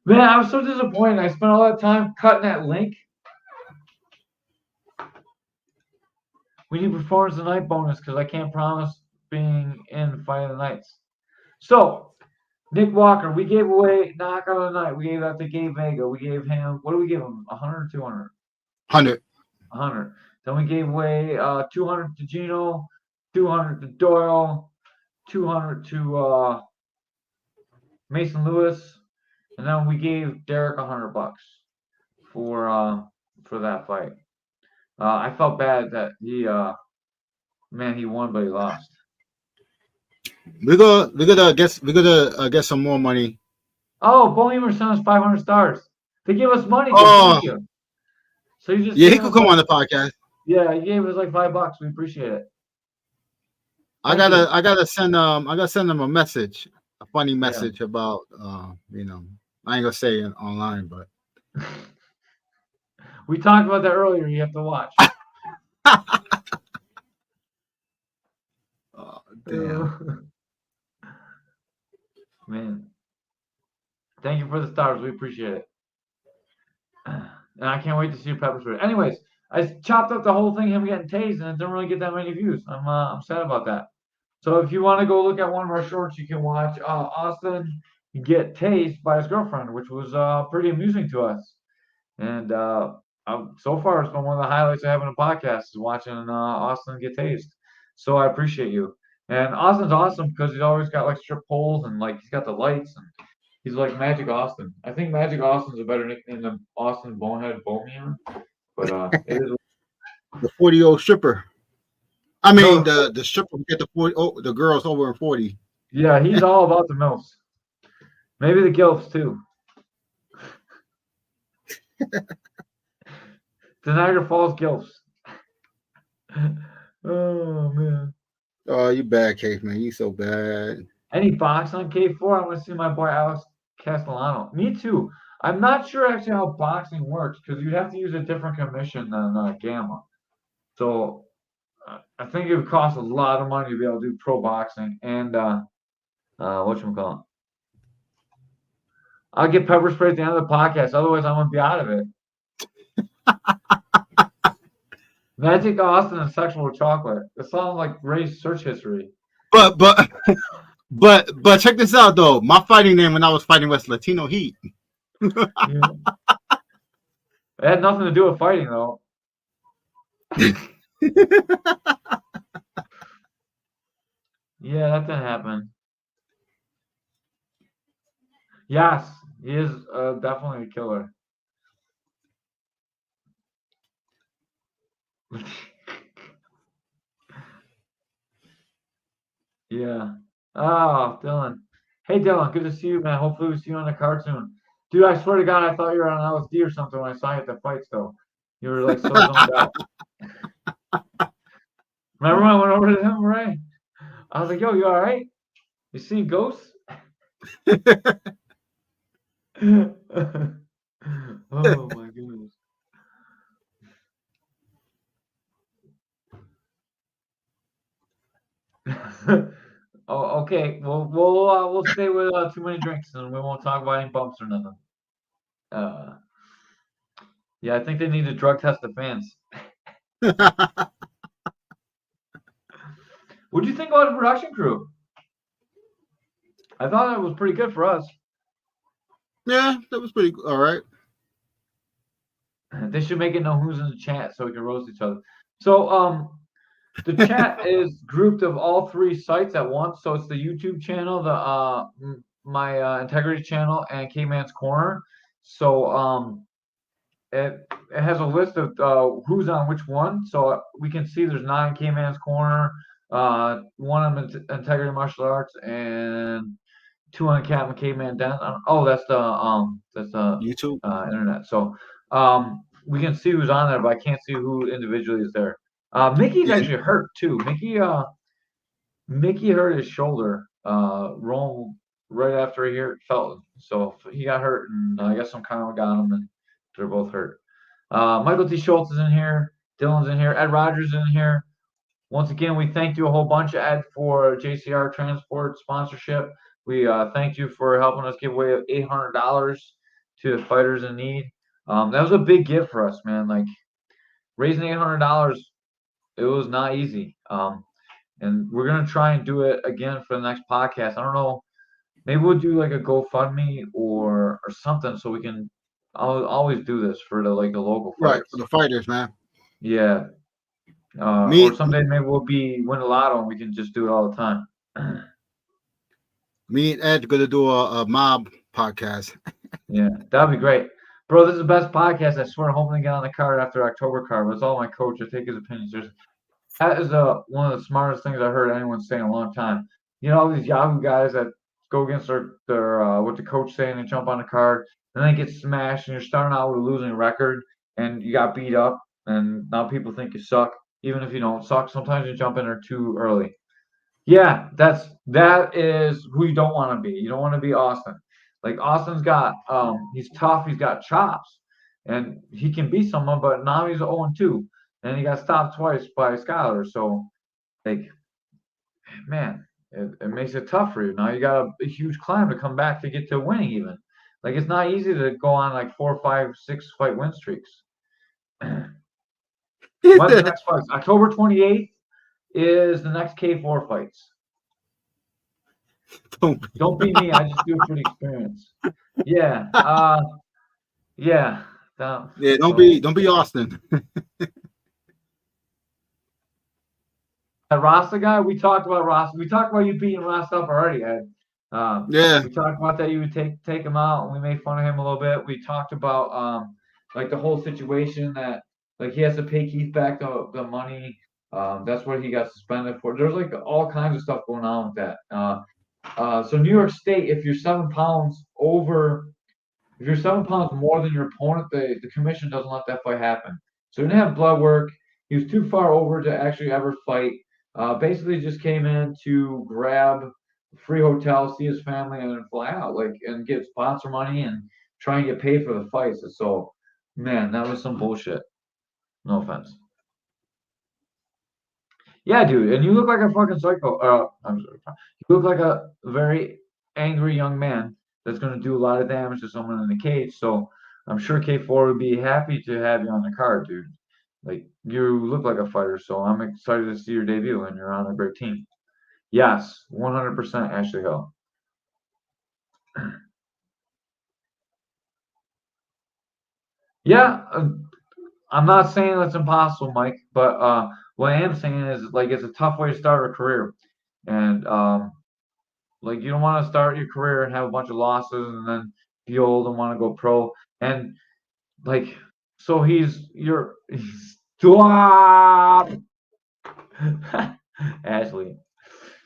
Man, I was so disappointed. I spent all that time cutting that link. We need performance of the night bonus because I can't promise being in Fight of the Nights. So, Nick Walker, we gave away Knock on the Night. We gave that to Gabe Vega. We gave him, what do we give him? 100 or 200? 100. 100. Then we gave away 200 to Gino, 200 to Doyle, 200 to Mason Lewis, and then we gave Derek $100 for that fight. I felt bad that he won, but he lost. We're gonna get some more money. Oh, Bohemian sent us 500 stars. They give us money. Oh, Thank you. So you just he could come on the podcast. Yeah, he gave us like $5. We appreciate it. I gotta send him a message, a funny message about I ain't gonna say it online, but we talked about that earlier. You have to watch. Oh, damn. Man, thank you for the stars. We appreciate it. And I can't wait to see your pepper spray. Anyways, I chopped up the whole thing, him getting tased, and it didn't really get that many views. I'm sad about that. So if you want to go look at one of our shorts, you can watch Austin get tased by his girlfriend, which was pretty amusing to us. And so far, it's been one of the highlights I have in a podcast is watching Austin get tased. So I appreciate you. And Austin's awesome because he's always got like strip poles and like he's got the lights and he's like Magic Austin. I think Magic Austin's a better nickname than Austin Bonehead Bohemian, but it is the 40-year-old stripper. I mean the stripper get the girls over in 40. Yeah, he's all about the milfs. Maybe the gilfs too. The Niagara Falls gilfs. Oh man. Oh, you bad, Caveman. You so bad. Any box on K4? I want to see my boy Alex Castellano. Me too. I'm not sure actually how boxing works because you'd have to use a different commission than Gamma. So I think it would cost a lot of money to be able to do pro boxing and whatchamacallit. I'll get pepper spray at the end of the podcast. Otherwise, I'm gonna be out of it. Magic Austin and Sexual Chocolate. It sounds like Ray's search history. But check this out though. My fighting name when I was fighting was Latino Heat. Yeah. It had nothing to do with fighting though. Yeah, that didn't happen. Yes, he is definitely a killer. Yeah. Oh, Dylan. Hey, Dylan. Good to see you, man. Hopefully we see you on the cartoon. Dude, I swear to God, I thought you were on LSD or something when I saw you at the fights, though. You were like so zoned out. Remember when I went over to him, Ray? I was like, yo, you all right? You see ghosts? Oh, my goodness. Oh, okay. We'll stay with too many drinks and we won't talk about any bumps or nothing. Yeah, I think they need to drug test the fans. What'd you think about the production crew? I thought it was pretty good for us. Yeah, that was pretty all right. They should make it know who's in the chat so we can roast each other. So the chat is grouped of all three sites at once. So it's the YouTube channel, the my integrity channel, and Caveman's Corner. So it has a list of who's on which one. So we can see there's 9 Caveman's Corner, 1 on Integrity Martial Arts, and 2 on Caveman Den. Oh, that's the YouTube. internet. So we can see who's on there, but I can't see who individually is there. Mickey's Yeah. actually hurt too. Mickey hurt his shoulder. Rome right after he hurt Felton, so he got hurt, and I guess some kind of got him, and they're both hurt. Michael T. Schultz is in here. Dylan's in here. Ed Rogers is in here. Once again, we thank you a whole bunch, Ed, for JCR Transport sponsorship. We thank you for helping us give away $800 to fighters in need. That was a big gift for us, man. Like raising $800, it was not easy. And we're gonna try and do it again for the next podcast. I don't know. Maybe we'll do like a GoFundMe or something so we can. I'll always do this for the local Right, fights. for the fighters, man. Yeah. Me, Or someday maybe we'll win a lotto and we can just do it all the time. me and Ed gonna do a mob podcast. Yeah, that'd be great. Bro, this is the best podcast. I swear, hoping to get on the card after October card. But it's all my coach. I take his opinions. That is one of the smartest things I heard anyone say in a long time. You know, all these Yahoo guys that go against their what the coach saying and jump on the card, and then they get smashed, and you're starting out with a losing record, and you got beat up, and now people think you suck, even if you don't suck. Sometimes you jump in there too early. Yeah, that is who you don't want to be. You don't want to be Austin. Like Austin's got he's tough, he's got chops, and he can beat someone, but now he's 0-2. And he got stopped twice by Skyler. So like man, it makes it tough for you. Now you got a huge climb to come back to get to winning even. Like it's not easy to go on like 4, 5, 6 fight win streaks. When's the next fight? October 28th is the next K4 fights. Don't be me. I just do it for the experience. Yeah. Yeah. Yeah, don't be Austin. That Rasta guy, we talked about Rasta. We talked about you beating Rasta up already, Ed. Yeah. We talked about that you would take him out, and we made fun of him a little bit. We talked about like the whole situation that like he has to pay Keith back the money. That's what he got suspended for. There's like all kinds of stuff going on with that. So New York State, if you're 7 pounds over, if you're 7 pounds more than your opponent, the commission doesn't let that fight happen. So he didn't have blood work. He was too far over to actually ever fight. Basically just came in to grab a free hotel, see his family, and then fly out, like, and get sponsor money and try and get paid for the fights. And so, man, that was some bullshit. No offense. Yeah, dude, and you look like a fucking psycho. I'm sorry. You look like a very angry young man that's going to do a lot of damage to someone in the cage. So I'm sure K4 would be happy to have you on the card, dude. Like you look like a fighter, so I'm excited to see your debut, and you're on a great team. Yes, 100% Ashley Hill. Yeah, I'm not saying that's impossible, Mike, but what I am saying is like it's a tough way to start a career, and like you don't want to start your career and have a bunch of losses and then be old and want to go pro. And like so he's stop Ashley.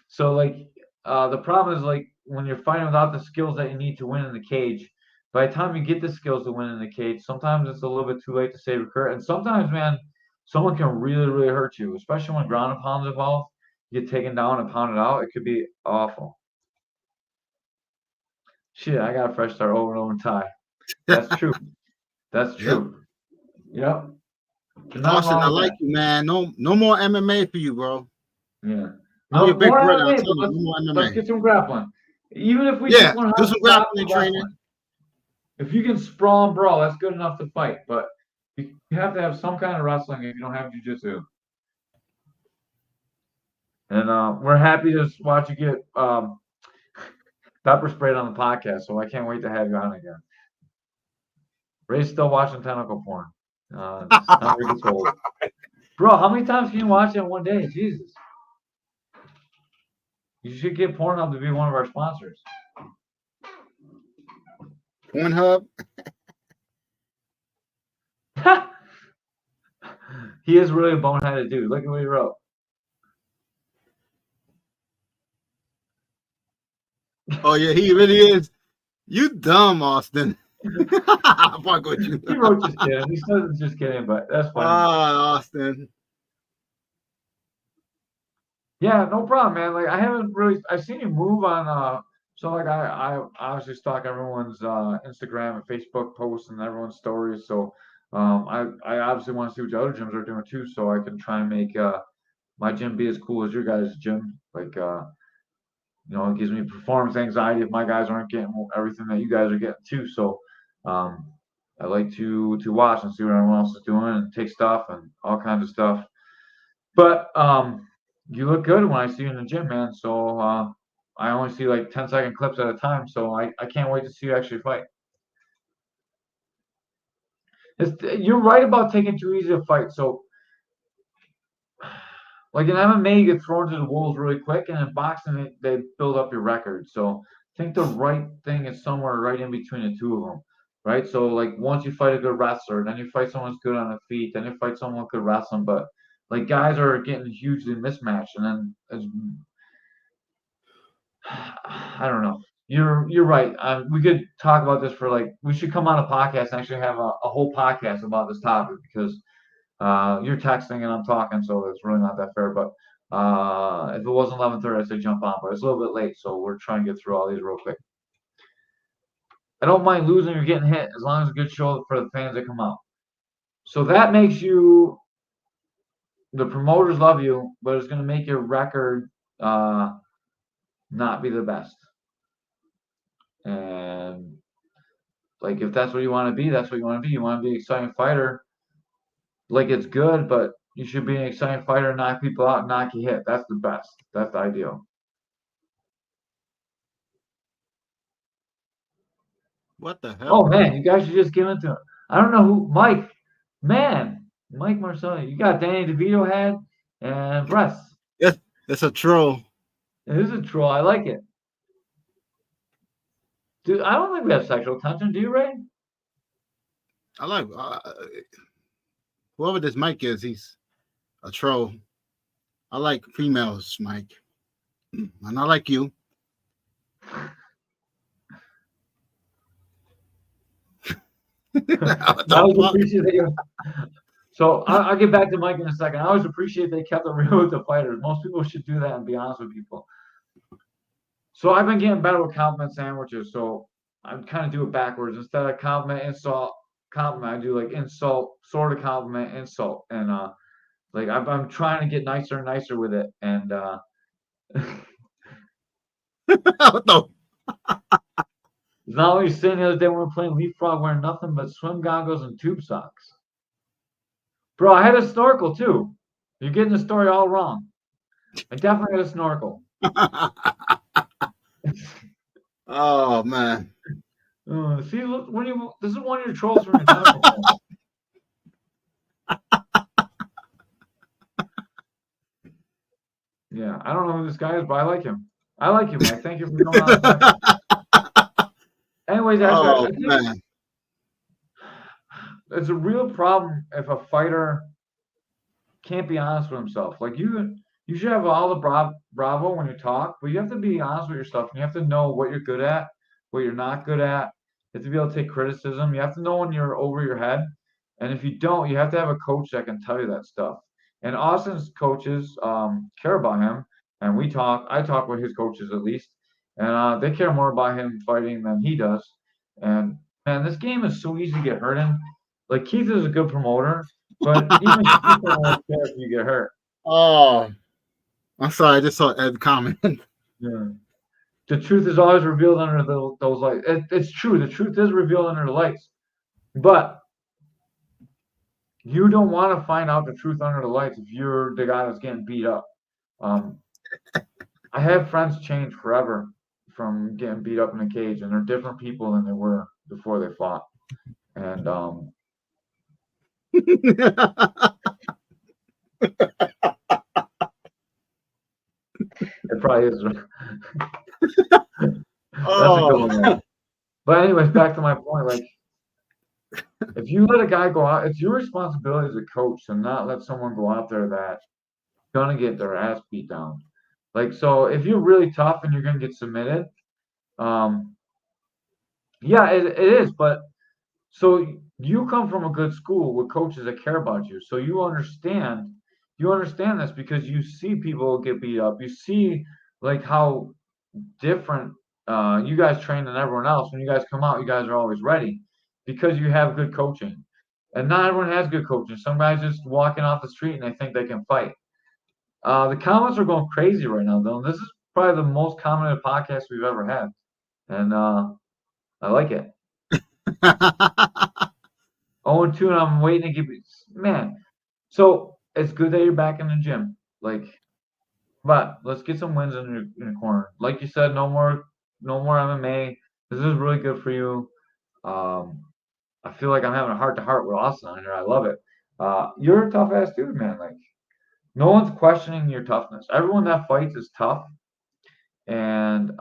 So like the problem is like when you're fighting without the skills that you need to win in the cage, by the time you get the skills to win in the cage, sometimes it's a little bit too late to save your career. And sometimes, man, someone can really, really hurt you, especially when ground and pound's involved. You get taken down and pounded out, it could be awful. Shit, I got a fresh start over and over tie. That's true. That's true. Yep. Austin, I like you, man. No more MMA for you, bro. Yeah. I'm your big more brother. MMA, No more let's MMA. get some grappling. Even if we just learn how do to some stop grappling the training. wrestling. If you can sprawl and brawl, that's good enough to fight. But you have to have some kind of wrestling if you don't have jiu-jitsu. And we're happy to watch you get pepper sprayed on the podcast, so I can't wait to have you on again. Ray's still watching tentacle porn. Never gets old. Bro, how many times can you watch it in one day? Jesus. You should get Pornhub to be one of our sponsors. Pornhub? He is really a boneheaded dude. Look at what he wrote. Oh, yeah, he really is. You dumb, Austin. Fuck with you. He wrote just kidding. He says it's just kidding, but that's funny. Austin. Yeah, no problem, man. Like I haven't really I've seen you move on so like I obviously stalk everyone's Instagram and Facebook posts and everyone's stories. So I obviously want to see what the other gyms are doing too, so I can try and make my gym be as cool as your guys' gym. Like it gives me performance anxiety if my guys aren't getting everything that you guys are getting too. So um I like to watch and see what everyone else is doing and take stuff and all kinds of stuff. But you look good when I see you in the gym, man. So I only see like 10-second clips at a time. So I can't wait to see you actually fight. You're right about taking too easy to fight. So like in MMA, you get thrown to the wolves really quick, and in boxing, they build up your record. So I think the right thing is somewhere right in between the two of them, right? So like once you fight a good wrestler, then you fight someone who's good on the feet, then you fight someone who could wrestle. But like guys are getting hugely mismatched, and then I don't know. You're right. We could talk about this for like we should come on a podcast and actually have a whole podcast about this topic because you're texting and I'm talking, so it's really not that fair. But if it wasn't 11:30, I'd say jump on, but it's a little bit late, so we're trying to get through all these real quick. I don't mind losing or getting hit as long as it's a good show for the fans that come out. So that makes you the promoters love you, but it's going to make your record not be the best. And like if that's what you want to be, that's what you want to be. You want to be an exciting fighter. Like it's good, but you should be an exciting fighter, knock people out, and knock you hit. That's the best. That's the ideal. What the hell? Oh man, you guys should just give it to him. I don't know who Mike. Man, Mike Marcelli. You got Danny DeVito head and breasts. Yes, that's a troll. It is a troll. I like it. Dude, I don't think we have sexual tension. Do you, Ray? I like whoever this Mike is. He's a troll. I like females, Mike, and I like you. I always appreciate that you. So I'll get back to Mike in a second. I always appreciate they kept it real with the fighters. Most people should do that and be honest with people. So I've been getting better with compliment sandwiches. So I kind of do it backwards. Instead of compliment, insult, compliment, I do like insult, sort of compliment, insult. And like I'm trying to get nicer and nicer with it. And What the? not only saying the other day when we were playing leapfrog wearing nothing but swim goggles and tube socks. Bro, I had a snorkel too. You're getting the story all wrong. I definitely had a snorkel. Oh man. See, look, this is one of your trolls from your channel. Yeah, I don't know who this guy is, but I like him. I like you, Mike. Thank you for coming on. Anyways, Oh I think man. it's a real problem if a fighter can't be honest with himself. Like you should have all the bravo when you talk, but you have to be honest with yourself. And you have to know what you're good at, what you're not good at. You have to be able to take criticism. You have to know when you're over your head. And if you don't, you have to have a coach that can tell you that stuff. And Austin's coaches care about him, and I talk with his coaches at least, and they care more about him fighting than he does. And man, this game is so easy to get hurt in. Like Keith is a good promoter, but even Keith don't really care if you get hurt. Oh, I'm sorry. I just saw Ed comment. Yeah. The truth is always revealed under those lights. It's true. The truth is revealed under the lights, but you don't want to find out the truth under the lights if you're the guy that's getting beat up. I have friends change forever from getting beat up in a cage, and they're different people than they were before they fought. And it probably is. That's a good one. Man. But anyways, back to my point. Like, if you let a guy go out, it's your responsibility as a coach to not let someone go out there that's gonna get their ass beat down. Like, so if you're really tough and you're gonna get submitted, yeah, it is. But So you come from a good school with coaches that care about you. So you understand this because you see people get beat up. You see like how different you guys train than everyone else. When you guys come out, you guys are always ready because you have good coaching. And not everyone has good coaching. Some guys just walking off the street and they think they can fight. The comments are going crazy right now, though. This is probably the most commented podcast we've ever had. And I like it. 0-2, and I'm waiting to give you, man. So it's good that you're back in the gym. Like, but let's get some wins in your corner. Like you said, no more MMA. This is really good for you. I feel like I'm having a heart to heart with Austin on here. I love it. You're a tough ass dude, man. Like, no one's questioning your toughness. Everyone that fights is tough, and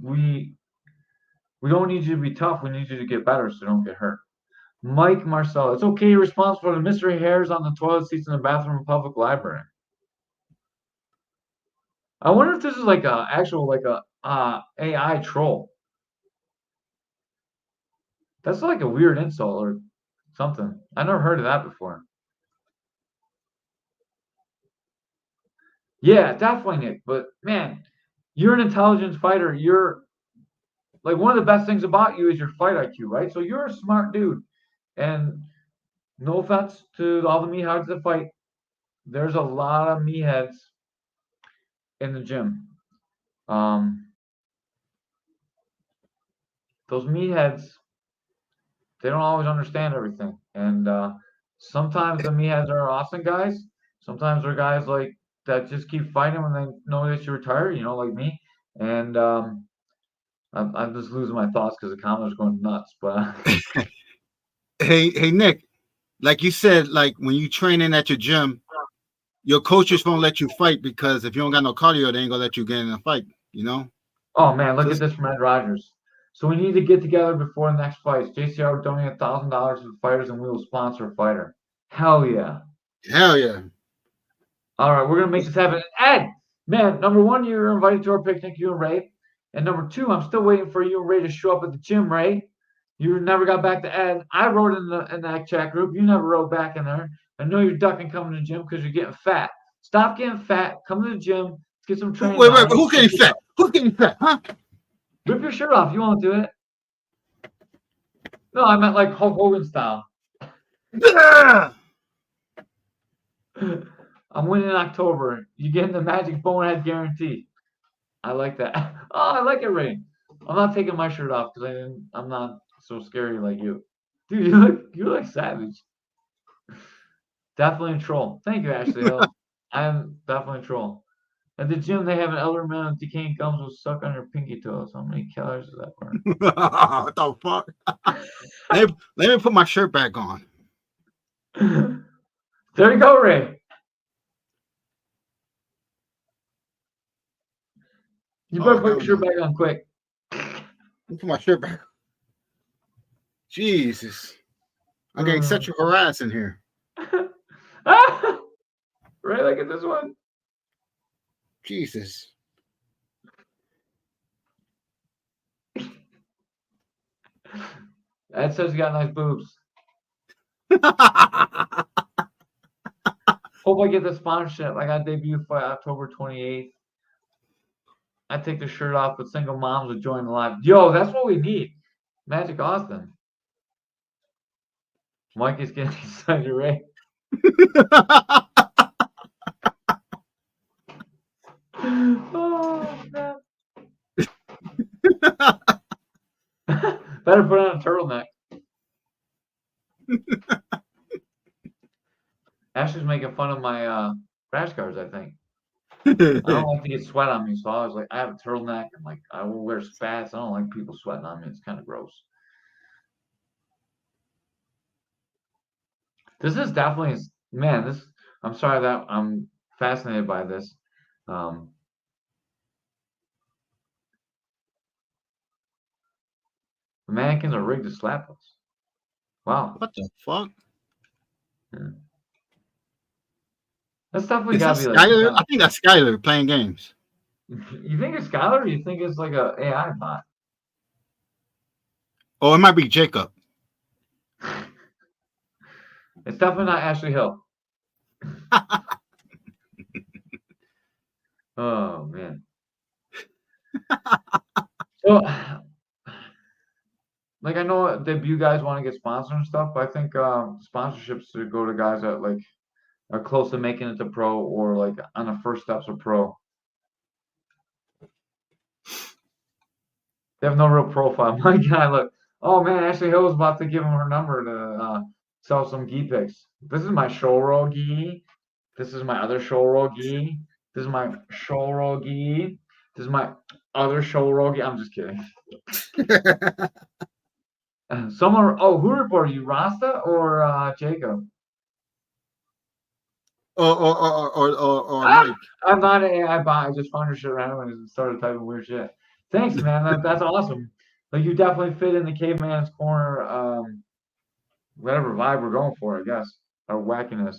we don't need you to be tough. We need you to get better so don't get hurt. Mike Marcel, it's okay. You're responsible for the mystery hairs on the toilet seats in the bathroom of public library. I wonder if this is like a actual like a AI troll. That's like a weird insult or something. I never heard of that before. Yeah, definitely, Nick. But man, you're an intelligence fighter. You're like one of the best things about you is your fight IQ, right? So you're a smart dude. And no offense to all the meatheads that fight, there's a lot of meatheads in the gym. Those meatheads, they don't always understand everything. And sometimes the meatheads are awesome guys. Sometimes they're guys like that just keep fighting when they know they should retire, like me. And I'm just losing my thoughts because the comments are going nuts. But Hey, Nick, like you said, like when you training at your gym, your coaches won't let you fight because if you don't got no cardio, they ain't gonna let you get in a fight. oh man, look So at this from Ed Rogers. So we need to get together before the next fights. JCR will donate $1,000 to the fighters, and we will sponsor a fighter. Hell yeah! hell yeah. All right, we're gonna make this happen. Ed, man, number one, you're invited to our picnic, you and Ray. And number two, I'm still waiting for you and Ray to show up at the gym, Ray. You never got back to Ed. I wrote in that chat group. You never wrote back in there. I know you're ducking coming to the gym because you're getting fat. Stop getting fat. Come to the gym. Let's get some training. Wait, who's getting fat? Who's getting fat? Huh? Rip your shirt off. You won't do it. No, I meant like Hulk Hogan style. I'm winning in October. You getting the magic bonehead guarantee. I like that. Oh, I like it, Ray. I'm not taking my shirt off because I'm not so scary like you. Dude, you look savage. Definitely a troll. Thank you, Ashley Hill. I am definitely a troll. At the gym, they have an elder man with decaying gums will suck on your pinky toes. How many calories does that burn? What the fuck? let me put my shirt back on. There you go, Ray. You better put your shirt back on quick. Let me put my shirt back. Jesus. I'm getting sexual harassed in here. Ray, look at this one. Jesus. Ed says you got nice boobs. Hope I get the sponsorship. I got debut fight October 28th. I take the shirt off, but single moms will join the live. Yo, that's what we need. Magic Austin. Mike is getting excited, Ray. Oh, man. Better put on a turtleneck. Ashley's making fun of my crash guards, I think. I don't like to get sweat on me, so I was like, I have a turtleneck and like I will wear spats. I don't like people sweating on me. It's kind of gross. This is definitely, man. I'm sorry that I'm fascinated by this. The mannequins are rigged to slap us. Wow. What the fuck? Yeah. That's definitely Is gotta that be like. Skyler? I think that's Skyler playing games. You think it's Skylar or you think it's like a AI bot? Oh, it might be Jacob. It's definitely not Ashley Hill. Oh man. So, like I know that you guys want to get sponsored and stuff, but I think sponsorships should go to guys that like are close to making it to pro or like on the first steps of pro. They have no real profile. My guy, look. Oh man, Ashley Hill was about to give him her number to sell some gi picks. This is my show roll gi. This is my other show roll gi. This is my show roll gi. This is my other show roll gi. I'm just kidding. Someone. Oh, who reported you, Rasta or Jacob? or Ah, Mike. I'm not an AI bot. I just found your shit randomly and started typing weird shit. Thanks, man. That's awesome. Like you definitely fit in the caveman's corner. Whatever vibe we're going for, I guess, or wackiness.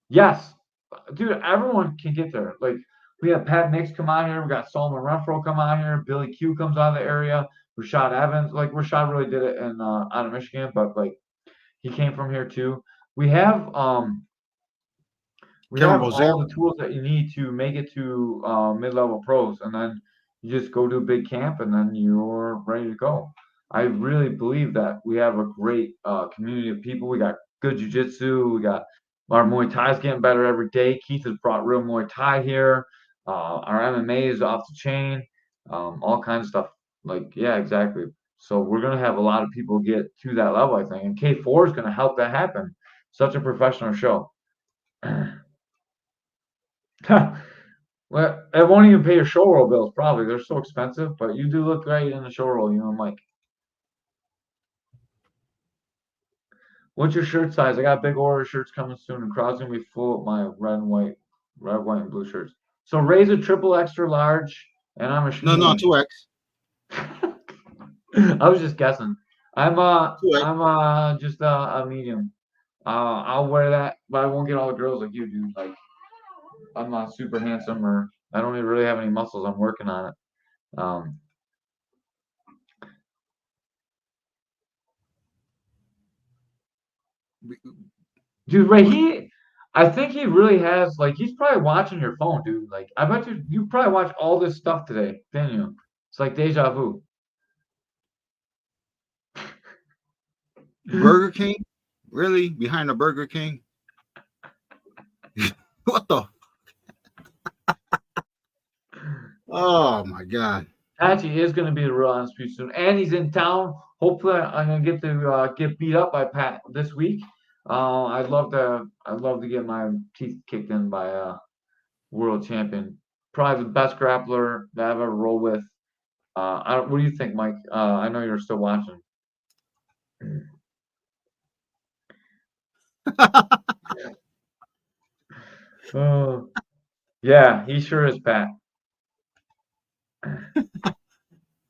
Yes, dude, everyone can get there. Like we have Pat Nix come out here, we got Solomon Renfro come out here, Billy Q comes out of the area, Rashad Evans. Like Rashad really did it in out of Michigan, but like he came from here too. We have we Kevin have all Roselle. the tools that you need to make it to mid-level pros, and then you just go to a big camp, and then you're ready to go. I really believe that we have a great community of people. We got good jujitsu. We got our Muay Thai is getting better every day. Keith has brought real Muay Thai here. Our MMA is off the chain. All kinds of stuff. Like yeah, exactly. So we're gonna have a lot of people get to that level, I think, and K4 is gonna help that happen. Such a professional show. Well, it won't even pay your show roll bills, probably. They're so expensive, but you do look great in the show roll, you know, Mike. What's your shirt size? I got big order shirts coming soon, and crowd's gonna be full of my red, white, and blue shirts. So raise a triple extra large, and I'm a No, schmedium. 2X. I was just guessing. 2X. I'm just a medium. I'll wear that, but I won't get all the girls like you do. Like I'm not super handsome, or I don't even really have any muscles. I'm working on it. Dude, I think he really has, like, he's probably watching your phone, dude. Like, I bet you probably watch all this stuff today, didn't you? It's like deja vu. Burger King? Really? Behind the Burger King? What the? Oh my God. Patchy is going to be the real undisputed soon, and he's in town. Hopefully, I'm going to get to get beat up by Pat this week. I'd love to get my teeth kicked in by a world champion, probably the best grappler that I've ever rolled with. What do you think, Mike? I know you're still watching. Oh, yeah, he sure is, Pat.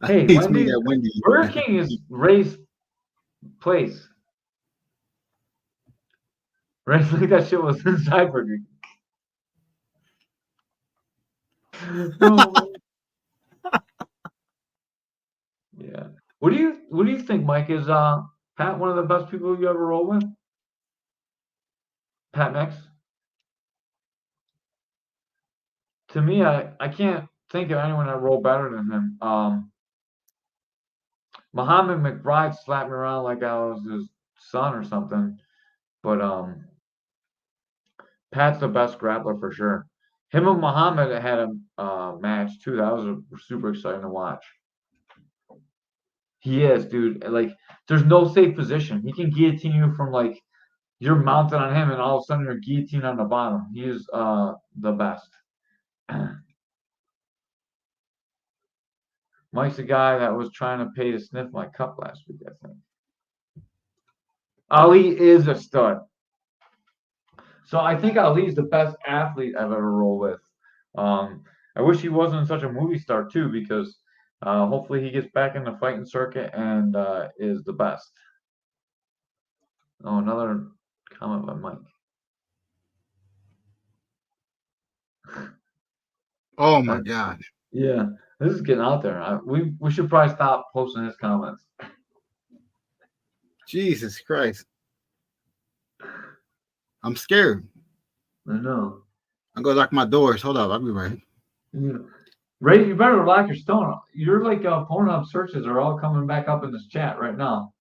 Hey, He's me Wendy's, at Wendy's. Burger King is Ray's place. Ray, like that shit was inside Burger King. Oh, yeah. What do you think, Mike? Is Pat one of the best people you ever roll with? Pat Mix? To me, I can't think of anyone that rolled better than him. Muhammad McBride slapped me around like I was his son or something. But Pat's the best grappler for sure. Him and Muhammad had a match too. That was super exciting to watch. He is, dude. Like, there's no safe position. He can guillotine you from like you're mounted on him, and all of a sudden you're guillotined on the bottom. He is the best. Mike's the guy that was trying to pay to sniff my cup last week, I think. Ali is a stud. So I think Ali's the best athlete I've ever rolled with. I wish he wasn't such a movie star too, because hopefully he gets back in the fighting circuit and is the best. Oh, another comment by Mike. Oh my God. Yeah. This is getting out there. We should probably stop posting his comments. Jesus Christ. I'm scared. I know. I'm gonna lock my doors. Hold up, I'll be right. Yeah. Ray, you better lock your stone. Your like Pornhub searches are all coming back up in this chat right now.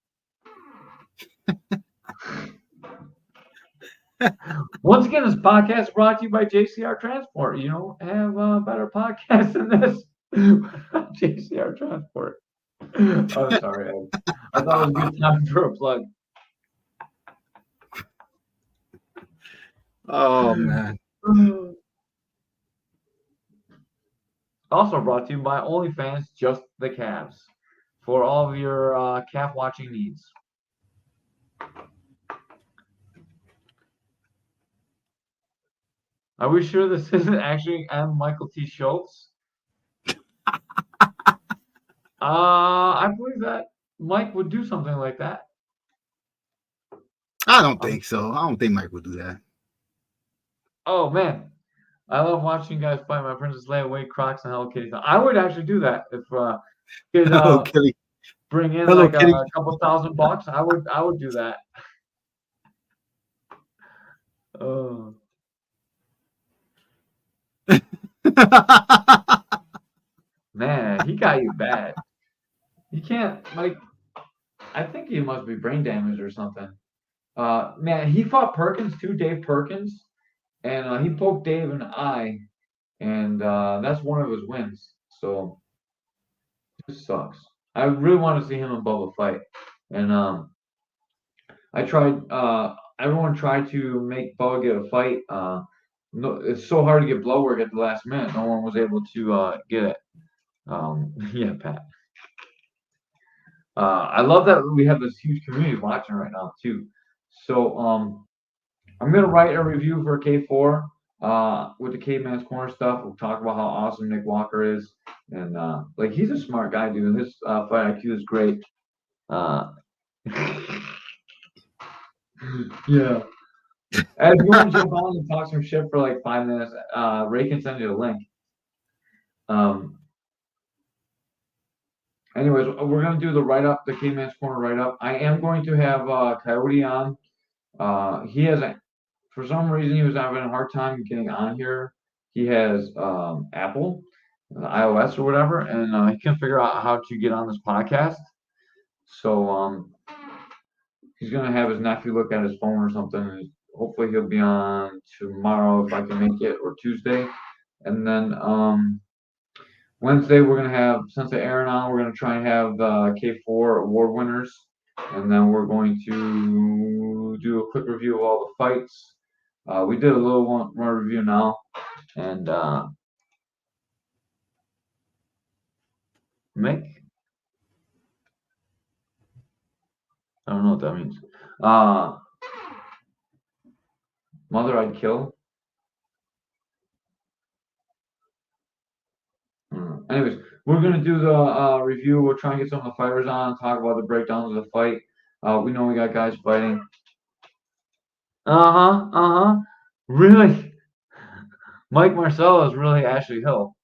Once again, this podcast is brought to you by JCR Transport. You don't have a better podcast than this. JCR Transport. I'm sorry, Ed. I thought it was a good time for a plug. Oh man. Also brought to you by OnlyFans, Just the Calves, for all of your calf watching needs. Are we sure this isn't actually M. Michael T. Schultz? I believe that Mike would do something like that. I don't think so. I don't think Mike would do that. Oh man, I love watching you guys fight. My Princess Leia, Wade, Crocs, and Hello Kitty. I would actually do that if could Hello, Kitty. bring in Hello, like Kitty. a couple $1,000. I would do that. Oh. Man, he got you bad. You can't like. I think he must be brain damaged or something. Man, he fought Perkins too, Dave Perkins, and he poked Dave in the eye, and that's one of his wins. So it sucks. I really want to see him and Bubba fight, and I tried. Everyone tried to make Bubba get a fight. No, it's so hard to get blood work at the last minute. No one was able to get it. Yeah, Pat. I love that we have this huge community watching right now too. So I'm gonna write a review for K4 with the Caveman's Corner stuff. We'll talk about how awesome Nick Walker is, and like he's a smart guy, dude. And his fight IQ is great. Yeah. And if you want to jump on and talk some shit for like 5 minutes, Ray can send you the link. Anyways, we're gonna do the write up, the Caveman's Corner write up. I am going to have Coyote on. He has for some reason he was having a hard time getting on here. He has Apple, iOS or whatever, and he can't figure out how to get on this podcast. So he's gonna have his nephew look at his phone or something. And hopefully he'll be on tomorrow if I can make it, or Tuesday, and then Wednesday we're gonna have Sensei Aaron on. We're gonna try and have the K4 award winners, and then we're going to do a quick review of all the fights. We did a little one review now, and Mick. I don't know what that means. Mother I'd kill. Anyways, we're gonna do the review. We'll try and get some of the fighters on, talk about the breakdowns of the fight. We know we got guys fighting. Really? Mike Marcello is really Ashley Hill.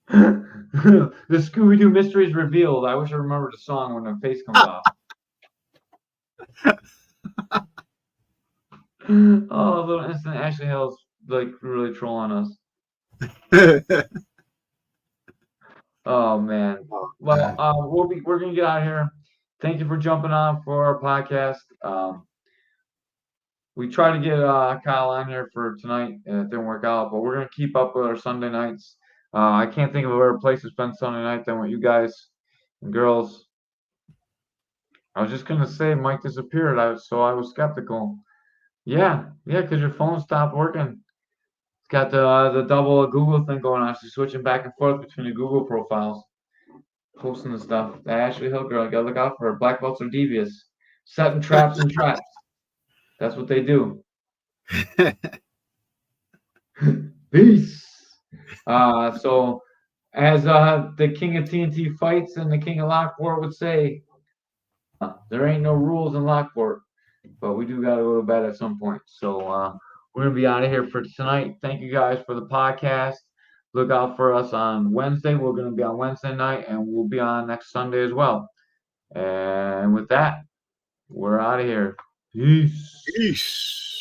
The Scooby-Doo mysteries revealed. I wish I remembered the song when the face comes off. Oh, little instant Ashley Hill's like really trolling us. Oh man. Well, we're gonna get out of here. Thank you for jumping on for our podcast. We tried to get Kyle on here for tonight, and it didn't work out. But we're gonna keep up with our Sunday nights. I can't think of a better place to spend Sunday night than with you guys and girls. I was just gonna say Mike disappeared, so I was skeptical. Yeah, because your phone stopped working. It's got the double Google thing going on. She's switching back and forth between the Google profiles, posting the stuff. The Ashley Hill girl, you gotta look out for her. Black belts are devious, setting traps and traps. That's what they do. Peace. So, as the King of TNT fights and the King of Lockport would say, there ain't no rules in Lockport, but we do got to go to bed at some point. So, we're gonna be out of here for tonight. Thank you guys for the podcast. Look out for us on Wednesday. We're gonna be on Wednesday night, and we'll be on next Sunday as well. And with that, we're out of here. Peace. Peace.